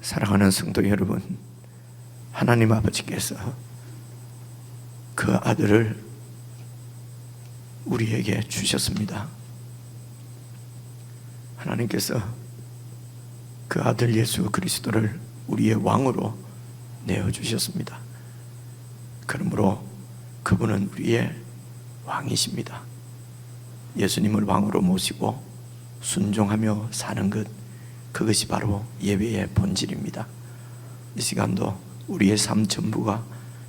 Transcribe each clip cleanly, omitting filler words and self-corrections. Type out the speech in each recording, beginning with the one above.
사랑하는 성도 여러분, 하나님 아버지께서 그 아들을 우리에게 주셨습니다. 하나님께서 그 아들 예수 그리스도를 우리의 왕으로 내어주셨습니다. 그러므로 그분은 우리의 왕이십니다. 예수님을 왕으로 모시고 순종하며 사는 것, 그것이 바로 예배의 본질입니다. 이 시간도 우리의 삶 전부가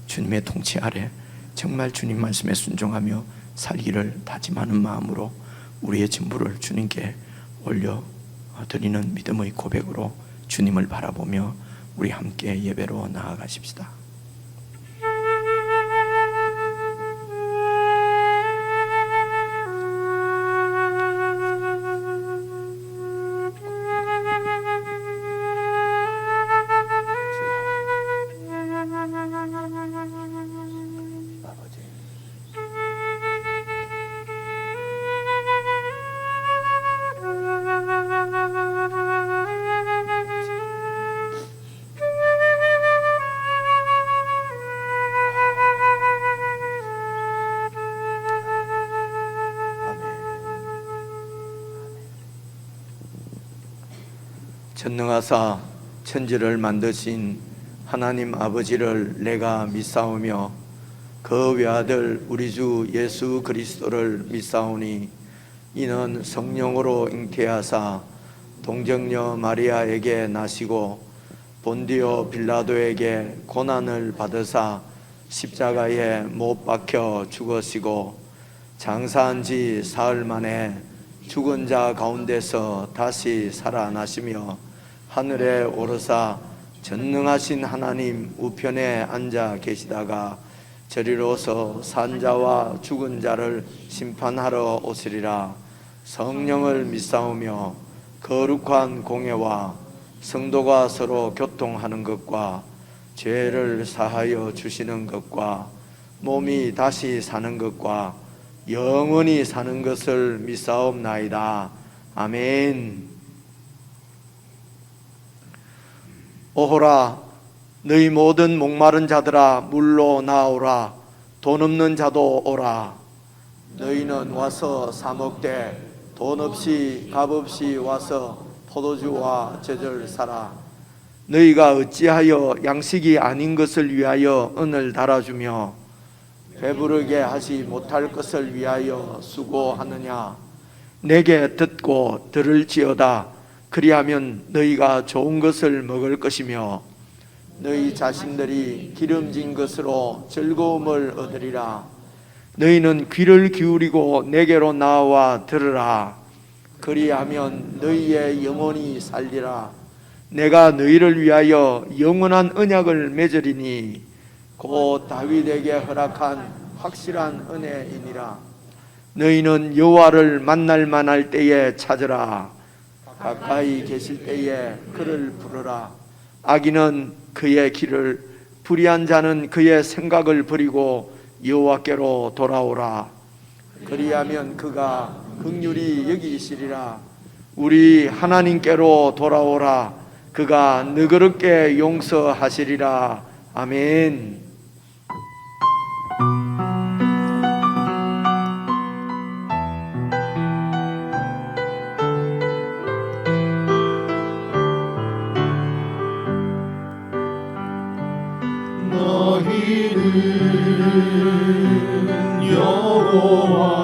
주님의 통치 아래 정말 주님 말씀에 순종하며 살기를 다짐하는 마음으로 우리의 전부를 주님께 올려드리는 믿음의 고백으로 주님을 바라보며 우리 함께 예배로 나아가십시다. 전능하사 천지를 만드신 하나님 아버지를 내가 믿사오며 그 외아들 우리 주 예수 그리스도를 믿사오니 이는 성령으로 잉태하사 동정녀 마리아에게 나시고 본디오 빌라도에게 고난을 받으사 십자가에 못 박혀 죽으시고 장사한 지 사흘 만에 죽은 자 가운데서 다시 살아나시며 하늘에 오르사 전능하신 하나님 우편에 앉아 계시다가 저리로서 산자와 죽은 자를 심판하러 오시리라. 성령을 믿사오며 거룩한 공예와 성도가 서로 교통하는 것과 죄를 사하여 주시는 것과 몸이 다시 사는 것과 영원히 사는 것을 믿사옵나이다. 아멘. 오호라 너희 모든 목마른 자들아 물로 나오라. 돈 없는 자도 오라. 너희는 와서 사 먹되 돈 없이 값 없이 와서 포도주와 젖을 사라. 너희가 어찌하여 양식이 아닌 것을 위하여 은을 달아주며 배부르게 하지 못할 것을 위하여 수고하느냐. 내게 듣고 들을지어다. 그리하면 너희가 좋은 것을 먹을 것이며 너희 자신들이 기름진 것으로 즐거움을 얻으리라. 너희는 귀를 기울이고 내게로 나와 들으라. 그리하면 너희의 영혼이 살리라. 내가 너희를 위하여 영원한 언약을 맺으리니 곧 다윗에게 허락한 확실한 은혜이니라. 너희는 여호와를 만날 만할 때에 찾으라. 가까이 계실 때에 그를 부르라. 악인은 그의 길을, 불의한 자는 그의 생각을 버리고 여호와께로 돌아오라. 그리하면 그가 긍휼히 여기시리라. 우리 하나님께로 돌아오라. 그가 너그럽게 용서하시리라. 아멘. 너희는 여호와를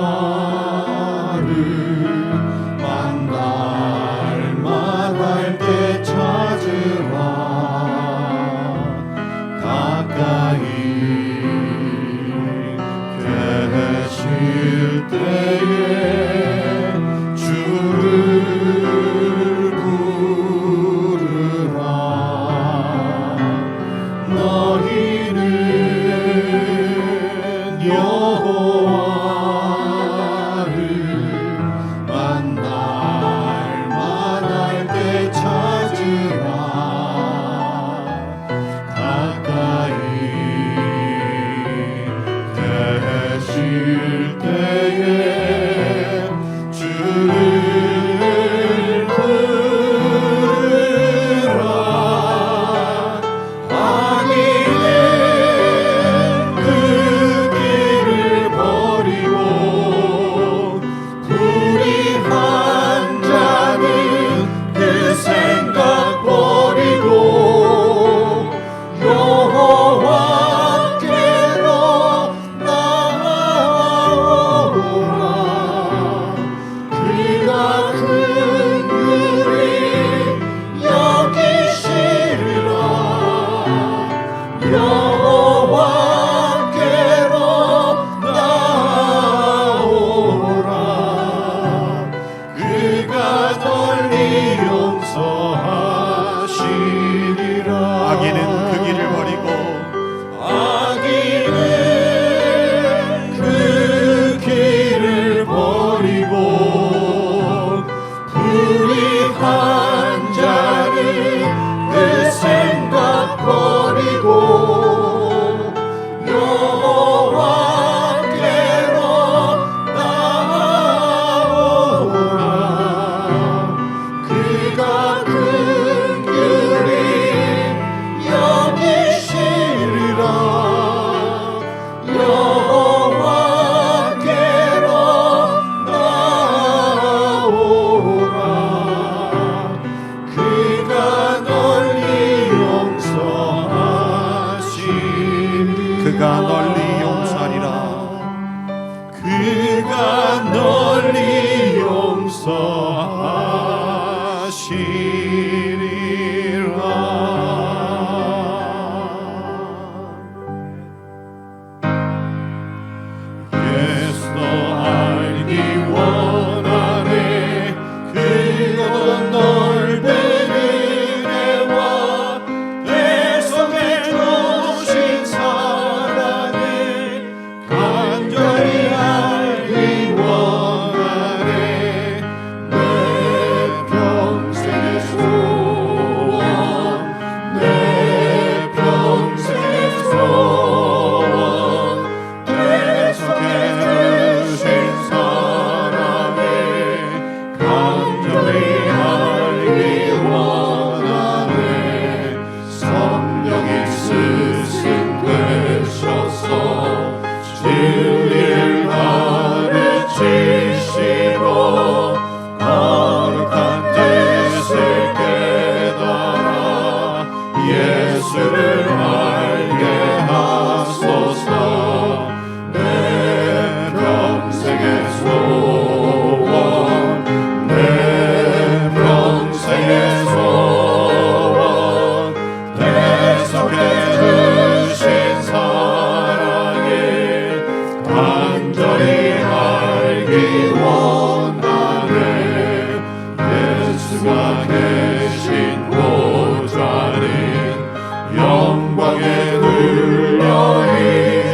만날 만 용서하시리라. 악인은 그 길을 버리고 악인은 그 길을 버리고 불의한 자는 그 생각 버리고 여호와께로 나아오라. 그가 긍휼히 여기시리라. 여호와께로 나아오라. 그가 널리 용서하시리라. 그가 널리 용서하리라. 그가 널리 용서하시리라. 예수도 알기 원하네. 그도 넓은 은혜와 대속해 주신 사랑을 간절히 알기 원하네. 내 평생의 소원, 내 평생의 소원, 대속해 주신 사랑을 간절히 알기 원하네. 성령이 스승 되셔서 진리를 가르치시고 거룩한 뜻을 깨달아 예수를 알게 하소서. 내 평생의 소원, 내 평생의 소원, 대속해 주신 사랑을 간절히 알기 원하네. 예수가 계신 보좌는 영광에 눌려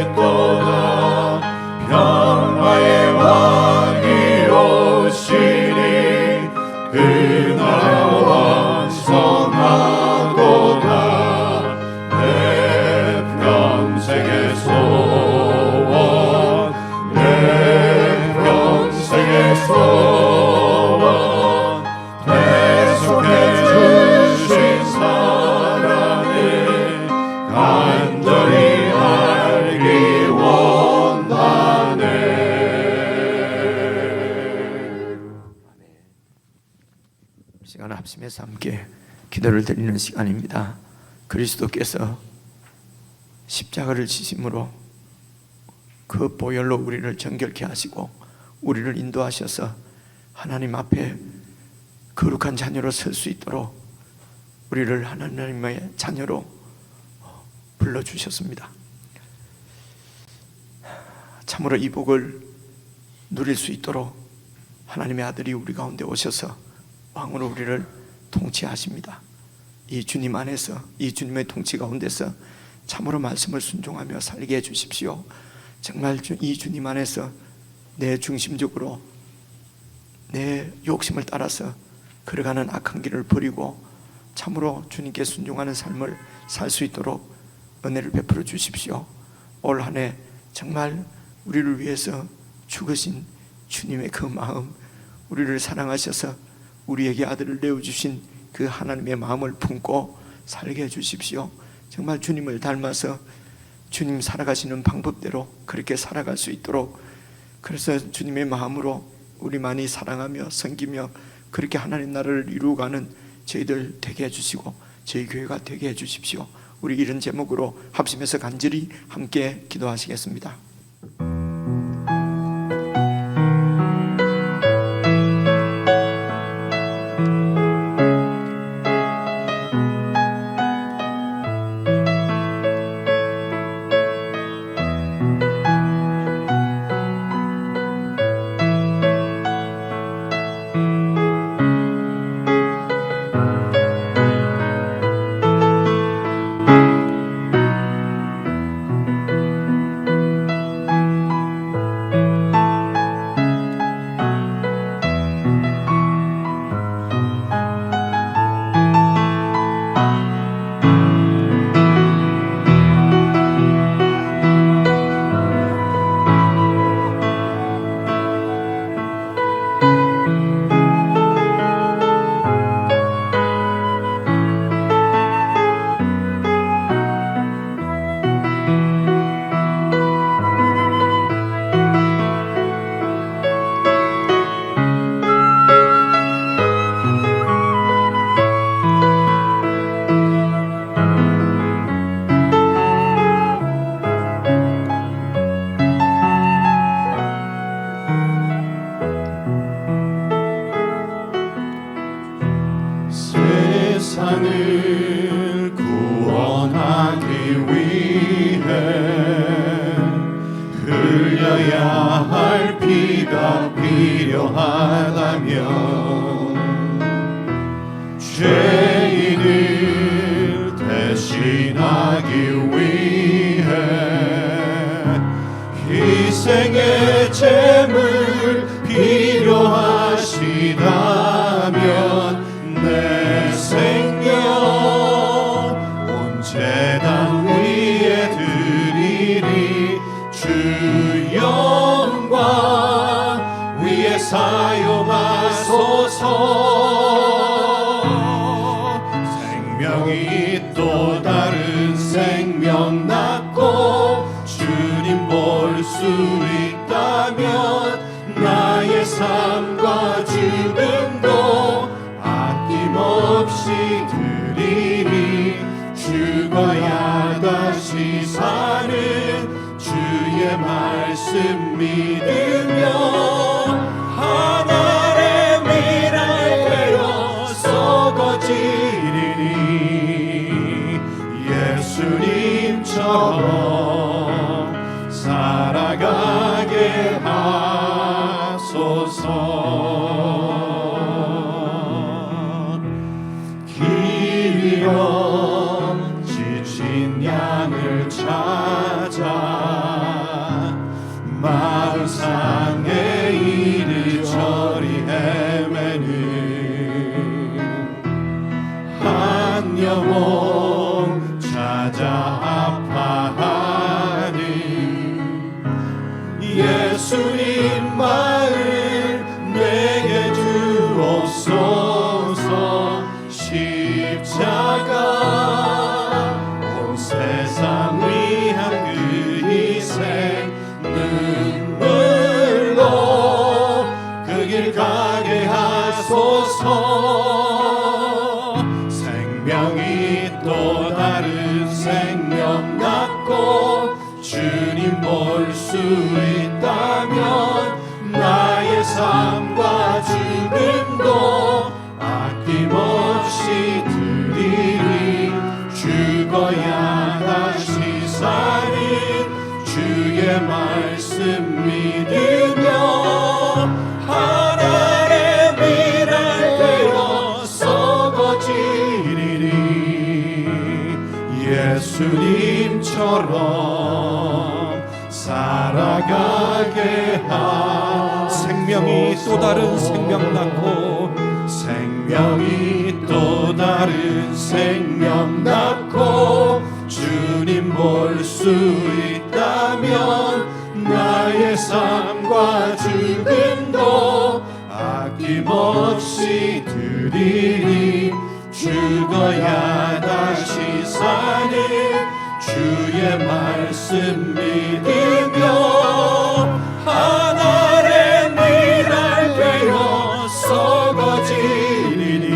있도다. 평화의 왕이 오시니 그 나라 완성하도다. 내 평생의 소원, 내 평생의 소원, 대속해 주신 사랑을 간절히 알기 원하네. 시간 합심해서 함께 기도를 드리는 시간입니다. 그리스도께서 십자가를 지심으로 그 보혈로 우리를 정결케 하시고 우리를 인도하셔서 하나님 앞에 거룩한 자녀로 설 수 있도록 우리를 하나님의 자녀로 불러주셨습니다. 참으로 이 복을 누릴 수 있도록 하나님의 아들이 우리 가운데 오셔서 왕으로 우리를 통치하십니다. 이 주님 안에서, 이 주님의 통치 가운데서 참으로 말씀을 순종하며 살게 해주십시오. 정말 이 주님 안에서 내 중심적으로 내 욕심을 따라서 걸어가는 악한 길을 버리고 참으로 주님께 순종하는 삶을 살 수 있도록 은혜를 베풀어 주십시오. 올 한 해 정말 우리를 위해서 죽으신 주님의 그 마음, 우리를 사랑하셔서 우리에게 아들을 내어주신 그 하나님의 마음을 품고 살게 해주십시오. 정말 주님을 닮아서 주님 살아가시는 방법대로 그렇게 살아갈 수 있도록, 그래서 주님의 마음으로 우리만이 사랑하며 섬기며 그렇게 하나님 나라를 이루어가는 저희들 되게 해주시고 저희 교회가 되게 해주십시오. 우리 이런 제목으로 합심해서 간절히 함께 기도하시겠습니다. 세상을 구원하기 위해 흘려야 할 피가 필요하다면 죄인을 대신하기 위해 희생의 제물 필요하시다면 내 생명 온 제단 위에 드리리 주 영광 위에 사용하소서. 생명이 또 다른 생명 낳고 주님 볼 수 있다면 나의 삶과 죽음도 아낌없이 드리리. 죽어야 다시 사는 주의 말씀 믿으며 하나의 미랄 되어 썩어지리니 예수님처럼 살아가게 하소서. 길 잃어 지친 양을 찾아 마루산에 이리저리 헤매는 한 영혼 찾아 아파하는 예수님 마을 내게 주옵소서. 십자가 온 세상 위한 그 희생 눈물로 그 길 가게 하소서. 생명이 또 다른 생명 낳고 주님 볼 수 있다면 나의 삶과 죽음도 아낌없이 드리리. 죽어야 다시 사는 주의 말씀 믿으며 하나의 미랄 되어 썩어지리니 예수님처럼 살아가게 생명이 또 다른 생명 낳고 생명이 또 다른 생명 낳고 주님 볼 수 있다면 나의 삶과 죽음도 아낌없이 드리리. 죽어야 다시 사는 주의 말씀 믿으며 하나의 미랄 되어 썩어지리니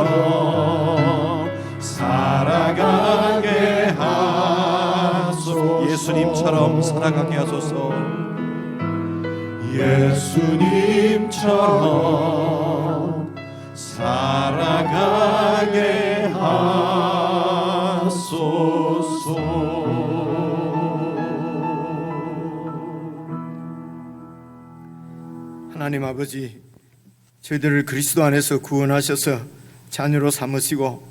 예수님처럼 살아가게 하소서. 예수님처럼 살아가게 하소서. 예수님처럼 살아가게 하소서. 하나님 아버지, 저희들을 그리스도 안에서 구원하셔서 자녀로 삼으시고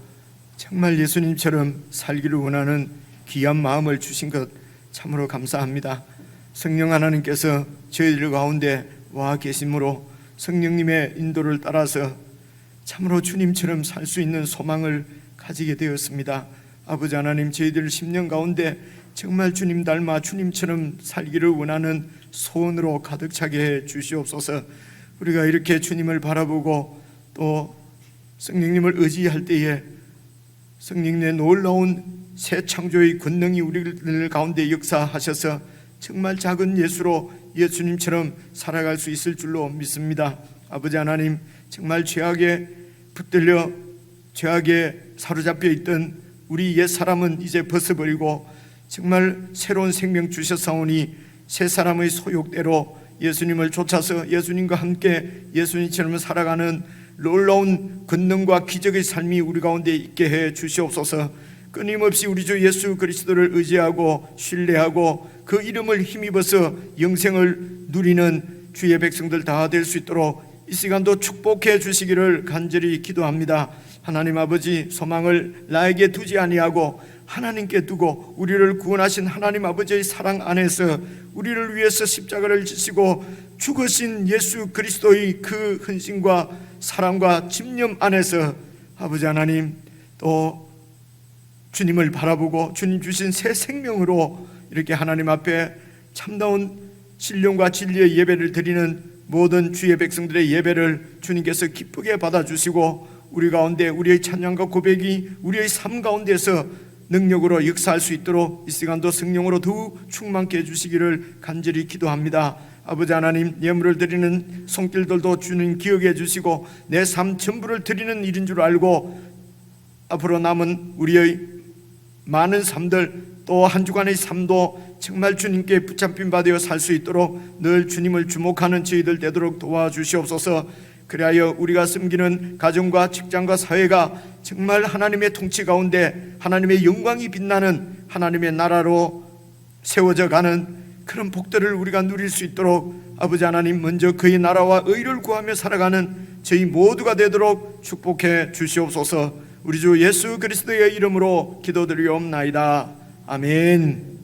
정말 예수님처럼 살기를 원하는 귀한 마음을 주신 것 참으로 감사합니다. 성령 하나님께서 저희들 가운데 와 계심으로 성령님의 인도를 따라서 참으로 주님처럼 살 수 있는 소망을 가지게 되었습니다. 아버지 하나님, 저희들 10년 가운데 정말 주님 닮아 주님처럼 살기를 원하는 소원으로 가득 차게 해 주시옵소서. 우리가 이렇게 주님을 바라보고 또 성령님을 의지할 때에 성령님의 놀라운 새 창조의 권능이 우리들 가운데 역사하셔서 정말 작은 예수로 예수님처럼 살아갈 수 있을 줄로 믿습니다. 아버지 하나님, 정말 죄악에 붙들려 죄악에 사로잡혀 있던 우리 옛 사람은 이제 벗어버리고 정말 새로운 생명 주셨사오니 새 사람의 소욕대로 예수님을 쫓아서 예수님과 함께 예수님처럼 살아가는 놀라운 권능과 기적의 삶이 우리 가운데 있게 해 주시옵소서. 끊임없이 우리 주 예수 그리스도를 의지하고 신뢰하고 그 이름을 힘입어서 영생을 누리는 주의 백성들 다 될 수 있도록 이 시간도 축복해 주시기를 간절히 기도합니다. 하나님 아버지, 소망을 나에게 두지 아니하고 하나님께 두고 우리를 구원하신 하나님 아버지의 사랑 안에서 우리를 위해서 십자가를 지시고 죽으신 예수 그리스도의 그 헌신과 사랑과 집념 안에서 아버지 하나님, 또 주님을 바라보고 주님 주신 새 생명으로 이렇게 하나님 앞에 참다운 신령과 진리의 예배를 드리는 모든 주의 백성들의 예배를 주님께서 기쁘게 받아주시고 우리 가운데 우리의 찬양과 고백이 우리의 삶 가운데서 능력으로 역사할 수 있도록 이 시간도 성령으로 더욱 충만케 해주시기를 간절히 기도합니다. 아버지 하나님, 예물을 드리는 손길들도 주님 기억해 주시고 내 삶 전부를 드리는 일인 줄 알고 앞으로 남은 우리의 많은 삶들, 또 한 주간의 삶도 정말 주님께 붙잡힌 바 되어 살 수 있도록 늘 주님을 주목하는 저희들 되도록 도와주시옵소서. 그리하여 우리가 섬기는 가정과 직장과 사회가 정말 하나님의 통치 가운데 하나님의 영광이 빛나는 하나님의 나라로 세워져 가는 그런 복들을 우리가 누릴 수 있도록 아버지 하나님, 먼저 그의 나라와 의를 구하며 살아가는 저희 모두가 되도록 축복해 주시옵소서. 우리 주 예수 그리스도의 이름으로 기도드리옵나이다. 아멘.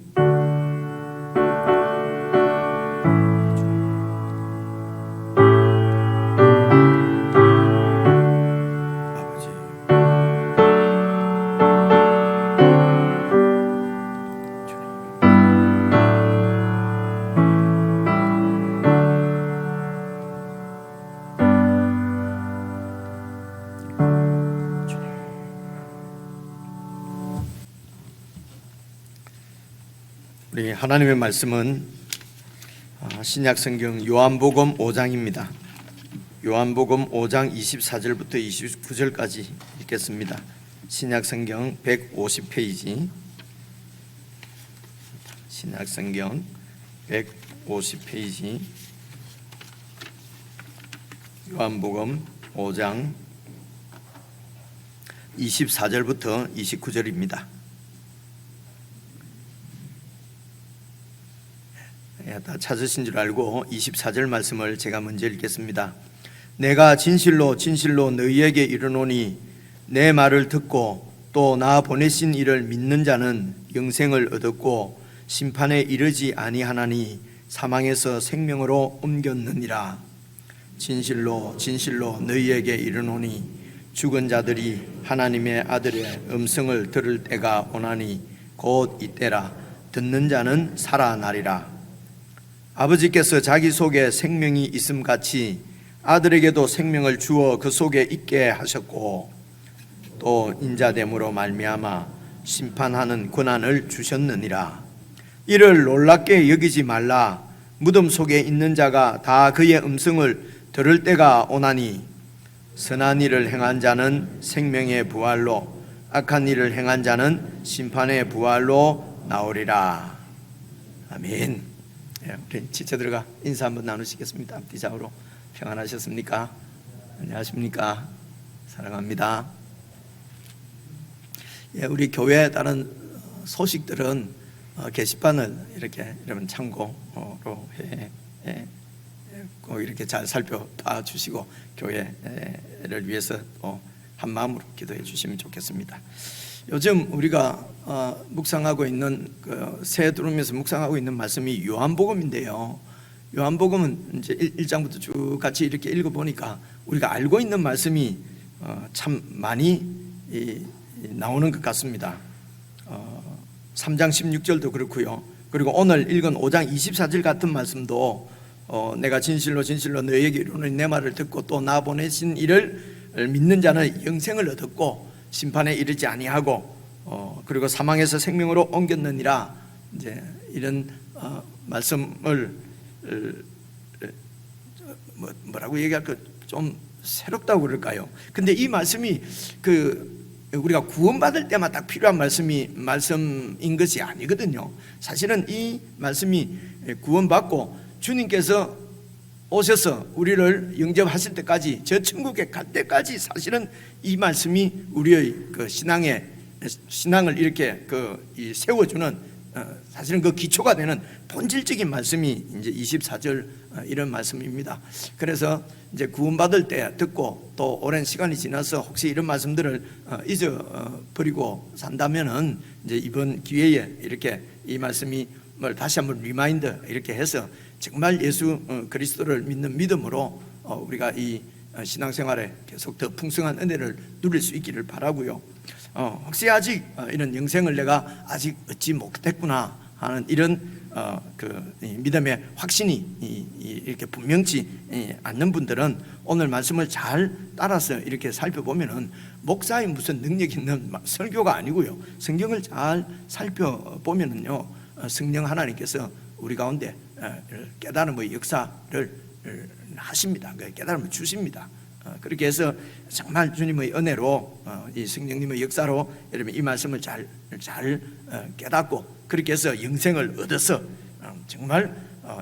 우리 하나님의 말씀은 신약성경 요한복음 5장입니다. 요한복음 5장 24절부터 29절까지 읽겠습니다. 신약성경 150페이지, 신약성경 150페이지, 요한복음 5장 24절부터 29절입니다. 다 찾으신 줄 알고 24절 말씀을 제가 먼저 읽겠습니다. 내가 진실로 진실로 너희에게 이르노니 내 말을 듣고 또 나 보내신 이를 믿는 자는 영생을 얻었고 심판에 이르지 아니하나니 사망에서 생명으로 옮겼느니라. 진실로 진실로 너희에게 이르노니 죽은 자들이 하나님의 아들의 음성을 들을 때가 오나니 곧 이때라. 듣는 자는 살아나리라. 아버지께서 자기 속에 생명이 있음같이 아들에게도 생명을 주어 그 속에 있게 하셨고 또 인자됨으로 말미암아 심판하는 권한을 주셨느니라. 이를 놀랍게 여기지 말라. 무덤 속에 있는 자가 다 그의 음성을 들을 때가 오나니 선한 일을 행한 자는 생명의 부활로 악한 일을 행한 자는 심판의 부활로 나오리라. 아멘. 우리 지체 들어가 인사 한번 나누시겠습니다. 앞뒤 좌우로 평안하셨습니까? 안녕하십니까? 사랑합니다. 우리 교회 다른 소식들은 게시판을 이렇게 여러분 참고로 꼭 이렇게 잘 살펴봐 주시고 교회를 위해서 한 마음으로 기도해 주시면 좋겠습니다. 요즘 우리가 묵상하고 있는 새 들으면서 묵상하고 있는 말씀이 요한복음인데요. 요한복음은 이제 1장부터 쭉 같이 이렇게 읽어보니까 우리가 알고 있는 말씀이 참 많이 나오는 것 같습니다. 3장 16절도 그렇고요. 그리고 오늘 읽은 5장 24절 같은 말씀도 내가 진실로 진실로 너희에게 이르노니 내 말을 듣고 또 나 보내신 이를 믿는 자는 영생을 얻었고 심판에 이르지 아니하고 그리고 사망에서 생명으로 옮겼느니라. 이제 이런 말씀을 뭐라고 얘기할까 좀 새롭다고 그럴까요? 근데 이 말씀이 우리가 구원받을 때만 딱 필요한 말씀인 것이 아니거든요. 사실은 이 말씀이 구원받고 주님께서 오셔서 우리를 영접하실 때까지, 저 천국에 갈 때까지 사실은 이 말씀이 우리의 그 신앙을 이렇게 이 세워주는 사실은 그 기초가 되는 본질적인 말씀이 이제 24절 이런 말씀입니다. 그래서 이제 구원받을 때 듣고 또 오랜 시간이 지나서 혹시 이런 말씀들을 잊어버리고 산다면은 이제 이번 기회에 이렇게 이 말씀이 뭘 다시 한번 리마인드 이렇게 해서 정말 예수 그리스도를 믿는 믿음으로 우리가 이 신앙생활에 계속 더 풍성한 은혜를 누릴 수 있기를 바라고요. 혹시 아직 이런 영생을 내가 아직 얻지 못했구나 하는 이런 믿음의 확신이 이렇게 분명치 않는 분들은 오늘 말씀을 잘 따라서 이렇게 살펴보면은 목사의 무슨 능력 있는 설교가 아니고요, 성경을 잘 살펴보면은요, 성령 하나님께서 우리 가운데 깨달음의 역사를 하십니다. 깨달음을 주십니다. 그렇게 해서 정말 주님의 은혜로 이 성령님의 역사로 여러분 이 말씀을 잘 깨닫고 그렇게 해서 영생을 얻어서 정말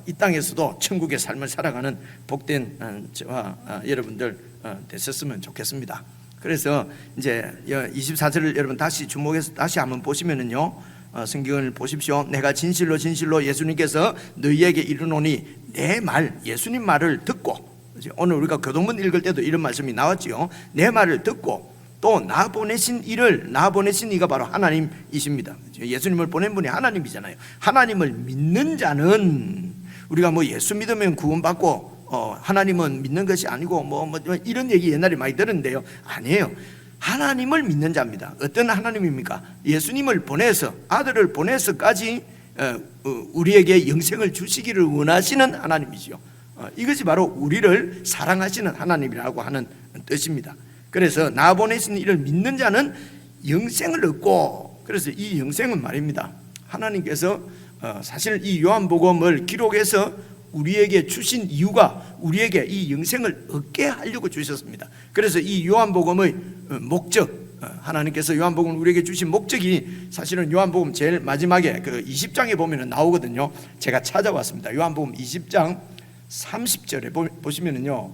이 땅에서도 천국의 삶을 살아가는 복된 저와 여러분들 되셨으면 좋겠습니다. 그래서 이제 24절을 여러분 다시 주목해서 다시 한번 보시면은요, 성경을 보십시오. 내가 진실로 진실로 예수님께서 너희에게 이르노니 내 말, 예수님 말을 듣고, 오늘 우리가 교동문 읽을 때도 이런 말씀이 나왔지요. 내 말을 듣고 또 나 보내신 이가 바로 하나님이십니다. 예수님을 보낸 분이 하나님이잖아요. 하나님을 믿는 자는, 우리가 뭐 예수 믿으면 구원받고 하나님은 믿는 것이 아니고 뭐 이런 얘기 옛날에 많이 들었는데요, 아니에요. 하나님을 믿는 자입니다. 어떤 하나님입니까? 예수님을 보내서, 아들을 보내서까지 우리에게 영생을 주시기를 원하시는 하나님이죠. 이것이 바로 우리를 사랑하시는 하나님이라고 하는 뜻입니다. 그래서 나 보내신 이를 믿는 자는 영생을 얻고, 그래서 이 영생은 말입니다, 하나님께서 사실 이 요한복음을 기록해서 우리에게 주신 이유가 우리에게 이 영생을 얻게 하려고 주셨습니다. 그래서 이 요한복음의 목적, 하나님께서 요한복음을 우리에게 주신 목적이 사실은 요한복음 제일 마지막에 그 20장에 보면 나오거든요. 제가 찾아왔습니다. 요한복음 20장 30절에 보시면은요,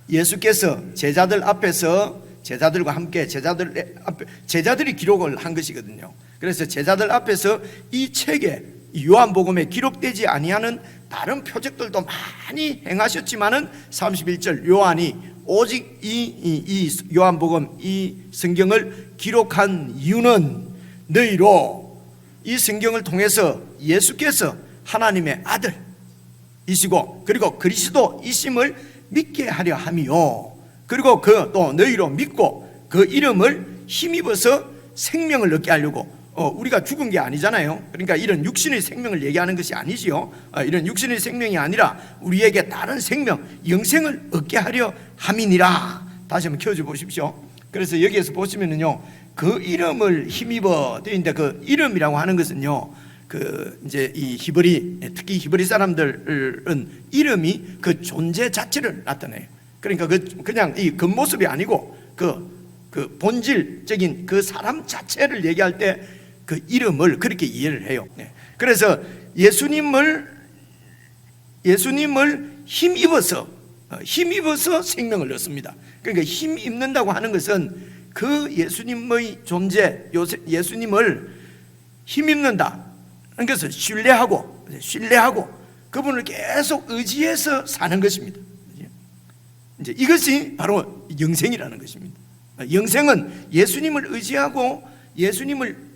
예수께서 제자들 앞에서 제자들과 함께 제자들이 기록을 한 것이거든요. 그래서 제자들 앞에서 이 책에 요한복음에 기록되지 아니하는 다른 표적들도 많이 행하셨지만은 31절 요한이 오직 이 요한복음 이 성경을 기록한 이유는 너희로 이 성경을 통해서 예수께서 하나님의 아들이시고 그리고 그리스도이심을 믿게 하려 함이요, 그리고 그 또 너희로 믿고 그 이름을 힘입어서 생명을 얻게 하려고, 우리가 죽은 게 아니잖아요. 그러니까 이런 육신의 생명을 얘기하는 것이 아니지요. 이런 육신의 생명이 아니라 우리에게 다른 생명, 영생을 얻게 하려 함이니라. 다시 한번 켜줘 보십시오. 그래서 여기에서 보시면은요, 그 이름을 힘입어 되어 있는데, 그 이름이라고 하는 것은요, 그 이제 이 히브리, 특히 히브리 사람들은 이름이 그 존재 자체를 나타내요. 그러니까 그냥 이 겉모습이 아니고 그 본질적인 그 사람 자체를 얘기할 때 그 이름을 그렇게 이해를 해요. 그래서 예수님을 힘입어서 생명을 얻습니다. 그러니까 힘입는다고 하는 것은 그 예수님의 존재, 예수님을 힘입는다. 그래서 신뢰하고 그분을 계속 의지해서 사는 것입니다. 이제 이것이 바로 영생이라는 것입니다. 영생은 예수님을 의지하고 예수님을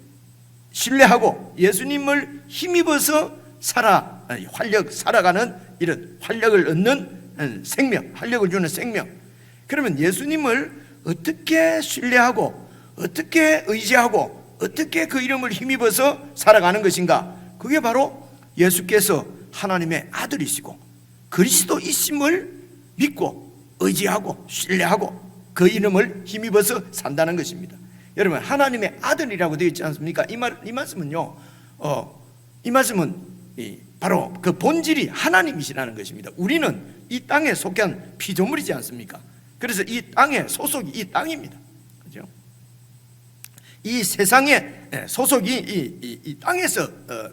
신뢰하고 예수님을 힘입어서 살아가는 이런 활력을 얻는 생명, 활력을 주는 생명. 그러면 예수님을 어떻게 신뢰하고 어떻게 의지하고 어떻게 그 이름을 힘입어서 살아가는 것인가? 그게 바로 예수께서 하나님의 아들이시고 그리스도이심을 믿고 의지하고 신뢰하고 그 이름을 힘입어서 산다는 것입니다. 여러분, 하나님의 아들이라고 되어 있지 않습니까? 이 말씀은요, 이 말씀은 바로 그 본질이 하나님이시라는 것입니다. 우리는 이 땅에 속한 피조물이지 않습니까? 그래서 이 땅의 소속이 이 땅입니다. 그죠? 이 세상의 소속이 이 땅에서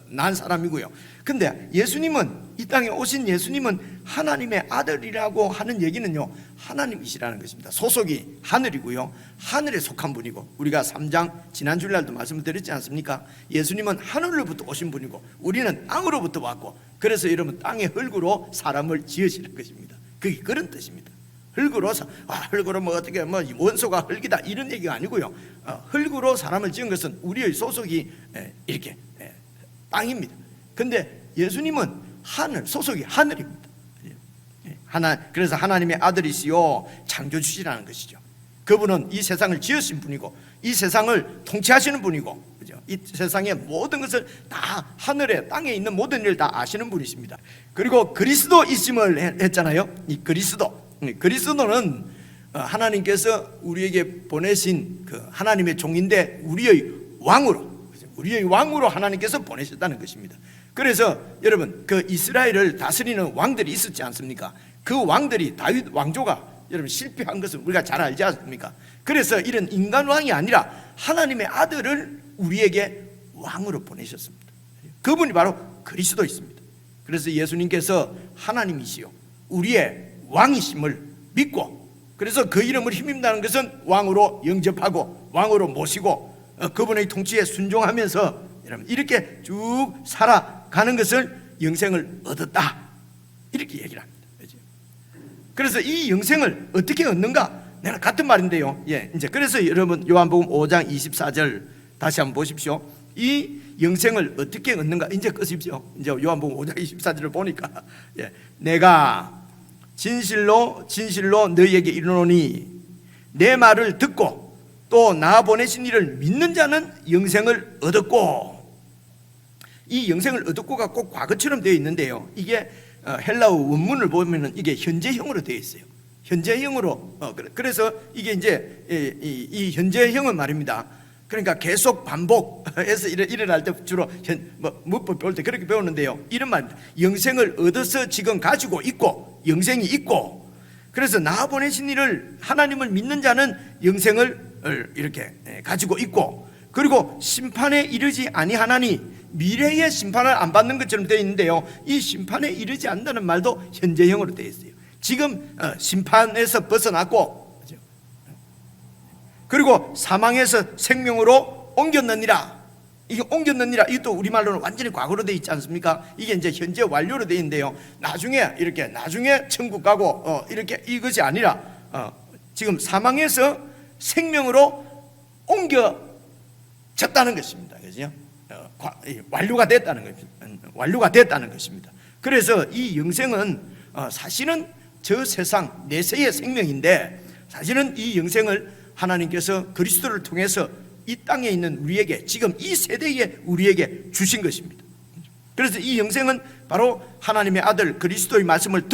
난 사람이고요. 근데 예수님은 이 땅에 오신 예수님은 하나님의 아들이라고 하는 얘기는요, 하나님이시라는 것입니다. 소속이 하늘이고요, 하늘에 속한 분이고, 우리가 3장 지난 주일날도 말씀을 드렸지 않습니까? 예수님은 하늘로부터 오신 분이고 우리는 땅으로부터 왔고, 그래서 여러분 땅의 흙으로 사람을 지으시는 것입니다. 그게 그런 뜻입니다. 흙으로 흙으로 뭐 어떻게 뭐 원소가 흙이다 이런 얘기가 아니고요, 흙으로 사람을 지은 것은 우리의 소속이 이렇게 땅입니다. 근데 예수님은 하늘, 소속이 하늘입니다. 그래서 하나님의 아들이시요 창조주시라는 것이죠. 그분은 이 세상을 지으신 분이고 이 세상을 통치하시는 분이고, 그죠? 이 세상의 모든 것을 다, 하늘에 땅에 있는 모든 일을 다 아시는 분이십니다. 그리고 그리스도이심을 했잖아요. 이 그리스도는 하나님께서 우리에게 보내신 그 하나님의 종인데 우리의 왕으로 하나님께서 보내셨다는 것입니다. 그래서 여러분, 그 이스라엘을 다스리는 왕들이 있었지 않습니까? 그 왕들이 다윗 왕조가 여러분 실패한 것을 우리가 잘 알지 않습니까? 그래서 이런 인간 왕이 아니라 하나님의 아들을 우리에게 왕으로 보내셨습니다. 그분이 바로 그리스도이십니다. 그래서 예수님께서 하나님이시요 우리의 왕이심을 믿고, 그래서 그 이름을 힘입다는 것은 왕으로 영접하고 왕으로 모시고 그분의 통치에 순종하면서 여러분 이렇게 쭉 살아가는 것을 영생을 얻었다, 이렇게 얘기를 합니다. 그래서 이 영생을 어떻게 얻는가? 내가 같은 말인데요. 이제 그래서 여러분 요한복음 5장 24절 다시 한번 보십시오. 이 영생을 어떻게 얻는가? 이제 끄십시오. 이제 요한복음 5장 24절을 보니까 내가 진실로 너희에게 이르노니 내 말을 듣고 또 나 보내신 이를 믿는 자는 영생을 얻었고, 이 영생을 얻었고가 꼭 과거처럼 되어 있는데요, 이게 헬라어 원문을 보면은 이게 현재형으로 되어 있어요. 현재형으로. 그래서 이게 이제 이 현재형은 말입니다. 그러니까 계속 반복해서 일어날 때 주로 문법 배울 때 그렇게 배우는데요, 이런 말입니다. 영생을 얻어서 지금 가지고 있고 영생이 있고, 그래서 나 보내신 이를 하나님을 믿는 자는 영생을 이렇게 가지고 있고, 그리고 심판에 이르지 아니하나니 미래의 심판을 안 받는 것처럼 되어 있는데요, 이 심판에 이르지 않는다는 말도 현재형으로 되어 있어요. 지금 심판에서 벗어났고, 그리고 사망에서 생명으로 옮겼느니라. 이게 옮겼느니라, 이것도 우리말로는 완전히 과거로 되어 있지 않습니까? 이게 이제 현재 완료로 되어 있는데요, 나중에 천국 가고 이렇게 이것이 아니라 지금 사망에서 생명으로 옮겨졌다는 것입니다. 그죠? 완료가 됐다는 것입니다. 그래서 이 영생은 사실은 저 세상 내세의 생명인데, 사실은 이 영생을 하나님께서 그리스도를 통해서 이 땅에 있는 우리에게, 지금 이 세대에 우리에게 주신 것입니다. 그래서 이 영생은 바로 하나님의 아들 그리스도의 말씀을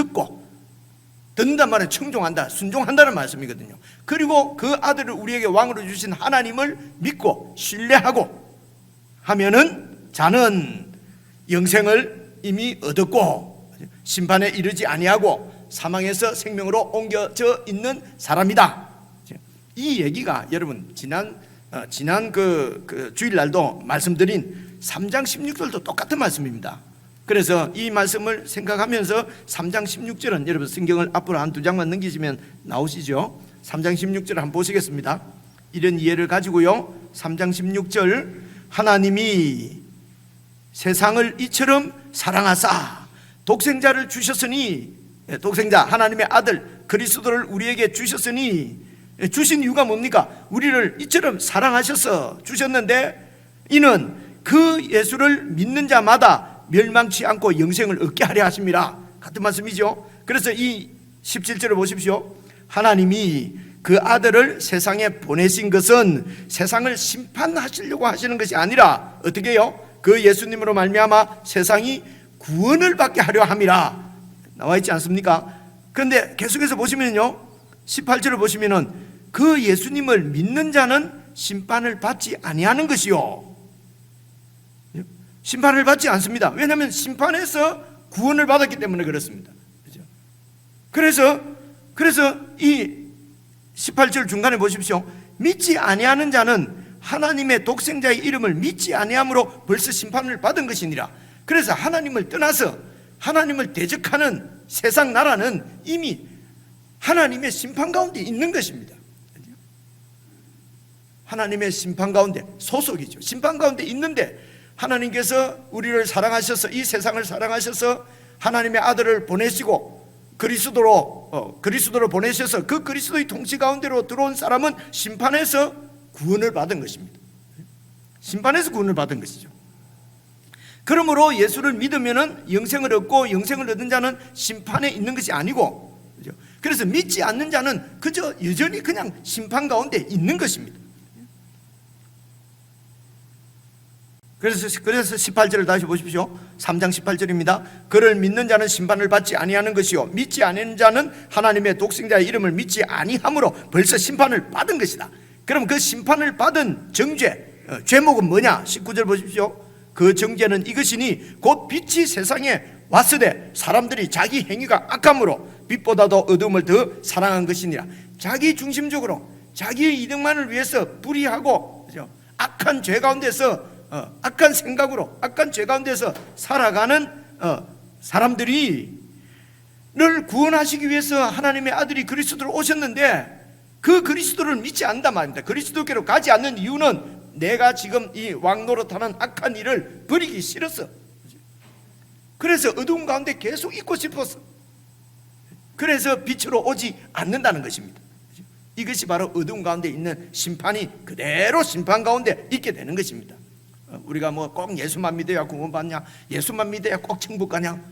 듣는단 말은 청종한다, 순종한다는 말씀이거든요. 그리고 그 아들을 우리에게 왕으로 주신 하나님을 믿고 신뢰하고 하면은 자는 영생을 이미 얻었고 심판에 이르지 아니하고 사망에서 생명으로 옮겨져 있는 사람이다. 이 얘기가 여러분 지난 그 주일날도 말씀드린 3장 16절도 똑같은 말씀입니다. 그래서 이 말씀을 생각하면서 3장 16절은 여러분 성경을 앞으로 한 2장만 넘기시면 나오시죠. 3장 16절을 한번 보시겠습니다. 이런 이해를 가지고요, 3장 16절, 하나님이 세상을 이처럼 사랑하사 독생자를 주셨으니, 독생자 하나님의 아들 그리스도를 우리에게 주셨으니, 주신 이유가 뭡니까? 우리를 이처럼 사랑하셔서 주셨는데 이는 그 예수를 믿는 자마다 멸망치 않고 영생을 얻게 하려 하심이라. 같은 말씀이죠. 그래서 이 17절을 보십시오. 하나님이 그 아들을 세상에 보내신 것은 세상을 심판하시려고 하시는 것이 아니라 어떻게 해요? 그 예수님으로 말미암아 세상이 구원을 받게 하려 함이라 나와 있지 않습니까? 그런데 계속해서 보시면요, 18절을 보시면은 그 예수님을 믿는 자는 심판을 받지 아니하는 것이요, 심판을 받지 않습니다. 왜냐하면 심판에서 구원을 받았기 때문에 그렇습니다. 그래서 이 18절 중간에 보십시오. 믿지 아니하는 자는 하나님의 독생자의 이름을 믿지 아니함으로 벌써 심판을 받은 것이니라. 그래서 하나님을 떠나서 하나님을 대적하는 세상 나라는 이미 하나님의 심판 가운데 있는 것입니다. 하나님의 심판 가운데 소속이죠. 심판 가운데 있는데 하나님께서 우리를 사랑하셔서 이 세상을 사랑하셔서 하나님의 아들을 보내시고 그리스도로 보내셔서 그 그리스도의 통치 가운데로 들어온 사람은 심판에서 구원을 받은 것입니다. 심판에서 구원을 받은 것이죠. 그러므로 예수를 믿으면 영생을 얻고 영생을 얻은 자는 심판에 있는 것이 아니고, 그래서 믿지 않는 자는 그저 여전히 그냥 심판 가운데 있는 것입니다. 그래서 18절을 다시 보십시오. 3장 18절입니다. 그를 믿는 자는 심판을 받지 아니하는 것이요 믿지 않는 자는 하나님의 독생자의 이름을 믿지 아니함으로 벌써 심판을 받은 것이다. 그럼 그 심판을 받은 정죄, 죄목은 뭐냐? 19절 보십시오. 그 정죄는 이것이니 곧 빛이 세상에 왔으되 사람들이 자기 행위가 악함으로 빛보다도 어둠을 더 사랑한 것이니라. 자기 중심적으로 자기의 이득만을 위해서 불의하고 악한 죄 가운데서 악한 생각으로 악한 죄 가운데서 살아가는 사람들이 를 구원하시기 위해서 하나님의 아들이 그리스도로 오셨는데 그 그리스도를 믿지 않는단 말입니다. 그리스도께로 가지 않는 이유는 내가 지금 이 왕노릇하는 악한 일을 버리기 싫었어. 그래서 어두운 가운데 계속 있고 싶었어. 그래서 빛으로 오지 않는다는 것입니다. 이것이 바로 어두운 가운데 있는 심판이 그대로 심판 가운데 있게 되는 것입니다. 우리가 뭐 꼭 예수만 믿어야 구원받냐, 예수만 믿어야 꼭 천국 가냐,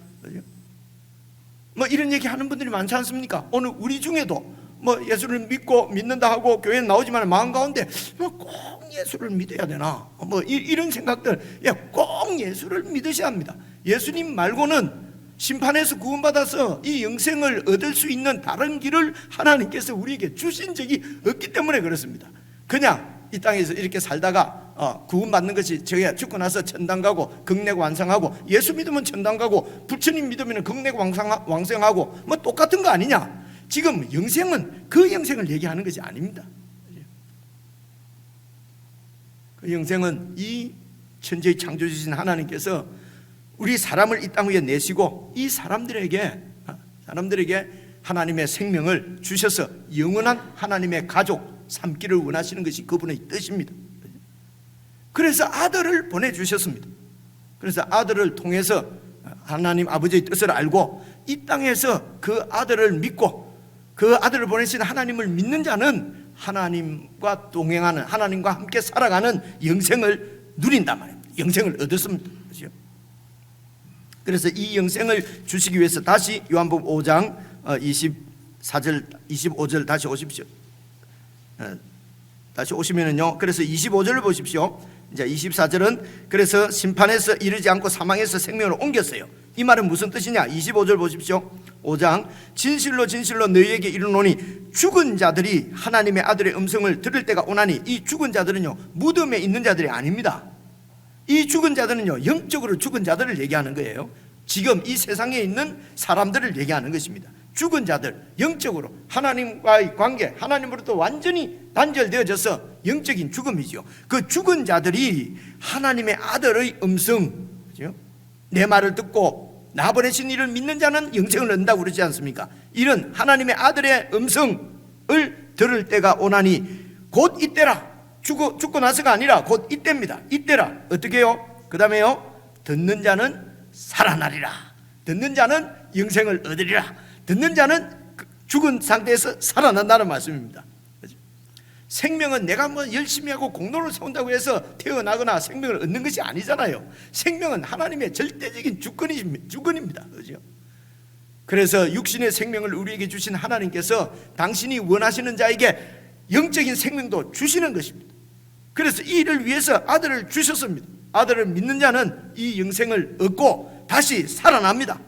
뭐 이런 얘기 하는 분들이 많지 않습니까? 오늘 우리 중에도 뭐 예수를 믿는다 하고 교회에 나오지만 마음 가운데 꼭 예수를 믿어야 되나, 뭐 이런 생각들, 꼭 예수를 믿으셔야 합니다. 예수님 말고는 심판에서 구원받아서 이 영생을 얻을 수 있는 다른 길을 하나님께서 우리에게 주신 적이 없기 때문에 그렇습니다. 그냥 이 땅에서 이렇게 살다가 구원받는 것이 저희가 죽고 나서 천당 가고 극내고 완성하고, 예수 믿으면 천당 가고 부처님 믿으면 극내고 왕생하고 뭐 똑같은 거 아니냐? 지금 영생은 그 영생을 얘기하는 것이 아닙니다. 그 영생은 이 천지의 창조주신 하나님께서 우리 사람을 이 땅 위에 내시고 이 사람들에게 하나님의 생명을 주셔서 영원한 하나님의 가족 삼기를 원하시는 것이 그분의 뜻입니다. 그래서 아들을 보내주셨습니다. 그래서 아들을 통해서 하나님 아버지의 뜻을 알고 이 땅에서 그 아들을 믿고 그 아들을 보내신 하나님을 믿는 자는 하나님과 동행하는, 하나님과 함께 살아가는 영생을 누린단 말입니다. 영생을 얻었습니다. 그렇죠? 그래서 이 영생을 주시기 위해서 다시 요한복음 5장 24절 25절 다시 오십시오. 다시 오시면은요, 그래서 25절을 보십시오. 이제 24절은 그래서 심판에서 이르지 않고 사망에서 생명으로 옮겼어요. 이 말은 무슨 뜻이냐? 25절 보십시오. 5장 진실로 진실로 너희에게 이르노니 죽은 자들이 하나님의 아들의 음성을 들을 때가 오나니, 이 죽은 자들은요 무덤에 있는 자들이 아닙니다. 이 죽은 자들은요 영적으로 죽은 자들을 얘기하는 거예요. 지금 이 세상에 있는 사람들을 얘기하는 것입니다. 죽은 자들, 영적으로 하나님과의 관계, 하나님으로부터 완전히 단절되어져서 영적인 죽음이죠. 그 죽은 자들이 하나님의 아들의 음성, 그렇죠? 내 말을 듣고 나 보내신 이를 믿는 자는 영생을 얻는다고 그러지 않습니까? 이런 하나님의 아들의 음성을 들을 때가 오나니 곧 이때라. 죽고 나서가 아니라 곧 이때입니다. 이때라. 어떻게 해요? 그 다음에요, 듣는 자는 살아나리라. 듣는 자는 영생을 얻으리라. 듣는 자는 죽은 상태에서 살아난다는 말씀입니다. 생명은 내가 뭐 열심히 하고 공로를 세운다고 해서 태어나거나 생명을 얻는 것이 아니잖아요. 생명은 하나님의 절대적인 주권입니다. 그렇죠? 그래서 육신의 생명을 우리에게 주신 하나님께서 당신이 원하시는 자에게 영적인 생명도 주시는 것입니다. 그래서 이 일을 위해서 아들을 주셨습니다. 아들을 믿는 자는 이 영생을 얻고 다시 살아납니다.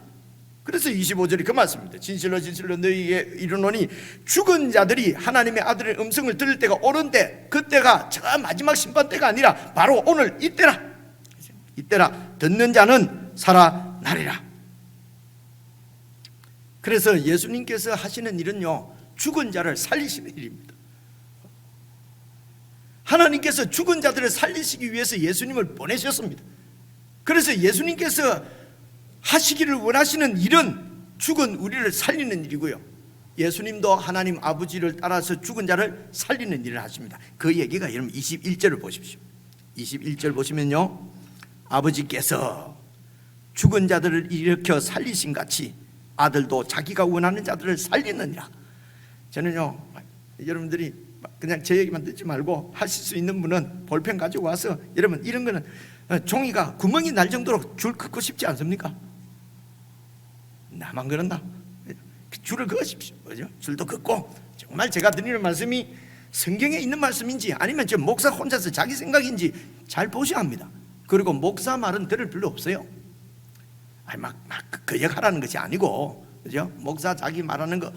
그래서 25절이 그 말씀입니다. 진실로 진실로 너희에게 이르노니 죽은 자들이 하나님의 아들의 음성을 들을 때가 오는데, 그때가 저 마지막 심판 때가 아니라 바로 오늘 이때라. 이때라. 듣는 자는 살아나리라. 그래서 예수님께서 하시는 일은요 죽은 자를 살리시는 일입니다. 하나님께서 죽은 자들을 살리시기 위해서 예수님을 보내셨습니다. 그래서 예수님께서 하시기를 원하시는 일은 죽은 우리를 살리는 일이고요, 예수님도 하나님 아버지를 따라서 죽은 자를 살리는 일을 하십니다. 그 얘기가 여러분 21절을 보십시오. 21절 보시면요, 아버지께서 죽은 자들을 일으켜 살리신 같이 아들도 자기가 원하는 자들을 살리느니라. 저는요, 여러분들이 그냥 제 얘기만 듣지 말고 하실 수 있는 분은 볼펜 가지고 와서, 여러분 이런 거는 종이가 구멍이 날 정도로 줄 긋고 싶지 않습니까? 나만 그런다. 줄을 그으십시오. 그죠? 줄도 긋고, 정말 제가 드리는 말씀이 성경에 있는 말씀인지 아니면 저 목사 혼자서 자기 생각인지 잘 보셔야 합니다. 그리고 목사 말은 들을 필요 없어요. 아니 그 역하라는 것이 아니고, 그죠? 목사 자기 말하는 거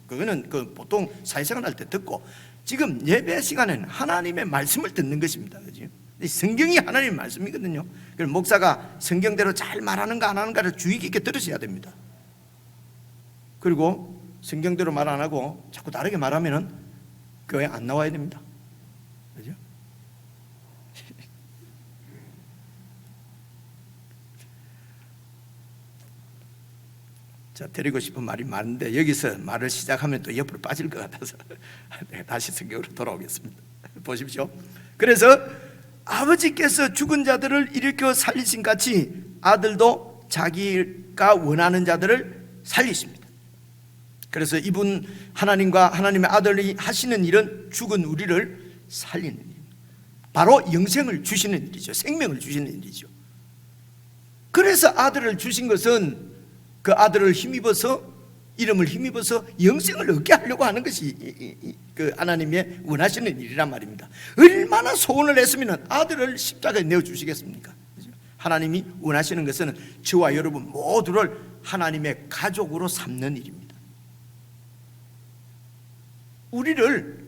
그거는 보통 사회생활 할 때 듣고, 지금 예배 시간에는 하나님의 말씀을 듣는 것입니다. 그죠? 성경이 하나님의 말씀이거든요. 그래서 목사가 성경대로 잘 말하는가 안 하는가를 주의 깊게 들으셔야 됩니다. 그리고 성경대로 말 안 하고 자꾸 다르게 말하면은 교회 안 나와야 됩니다. 그죠? 자, 드리고 싶은 말이 많은데 여기서 말을 시작하면 또 옆으로 빠질 것 같아서 다시 성경으로 돌아오겠습니다. 보십시오. 그래서 아버지께서 죽은 자들을 일으켜 살리신 같이 아들도 자기가 원하는 자들을 살리십니다. 그래서 이분 하나님과 하나님의 아들이 하시는 일은 죽은 우리를 살리는 일입니다. 바로 영생을 주시는 일이죠. 생명을 주시는 일이죠. 그래서 아들을 주신 것은 그 아들을 힘입어서, 이름을 힘입어서 영생을 얻게 하려고 하는 것이 그 하나님의 원하시는 일이란 말입니다. 얼마나 소원을 했으면 아들을 십자가에 내어주시겠습니까? 하나님이 원하시는 것은 저와 여러분 모두를 하나님의 가족으로 삼는 일입니다. 우리를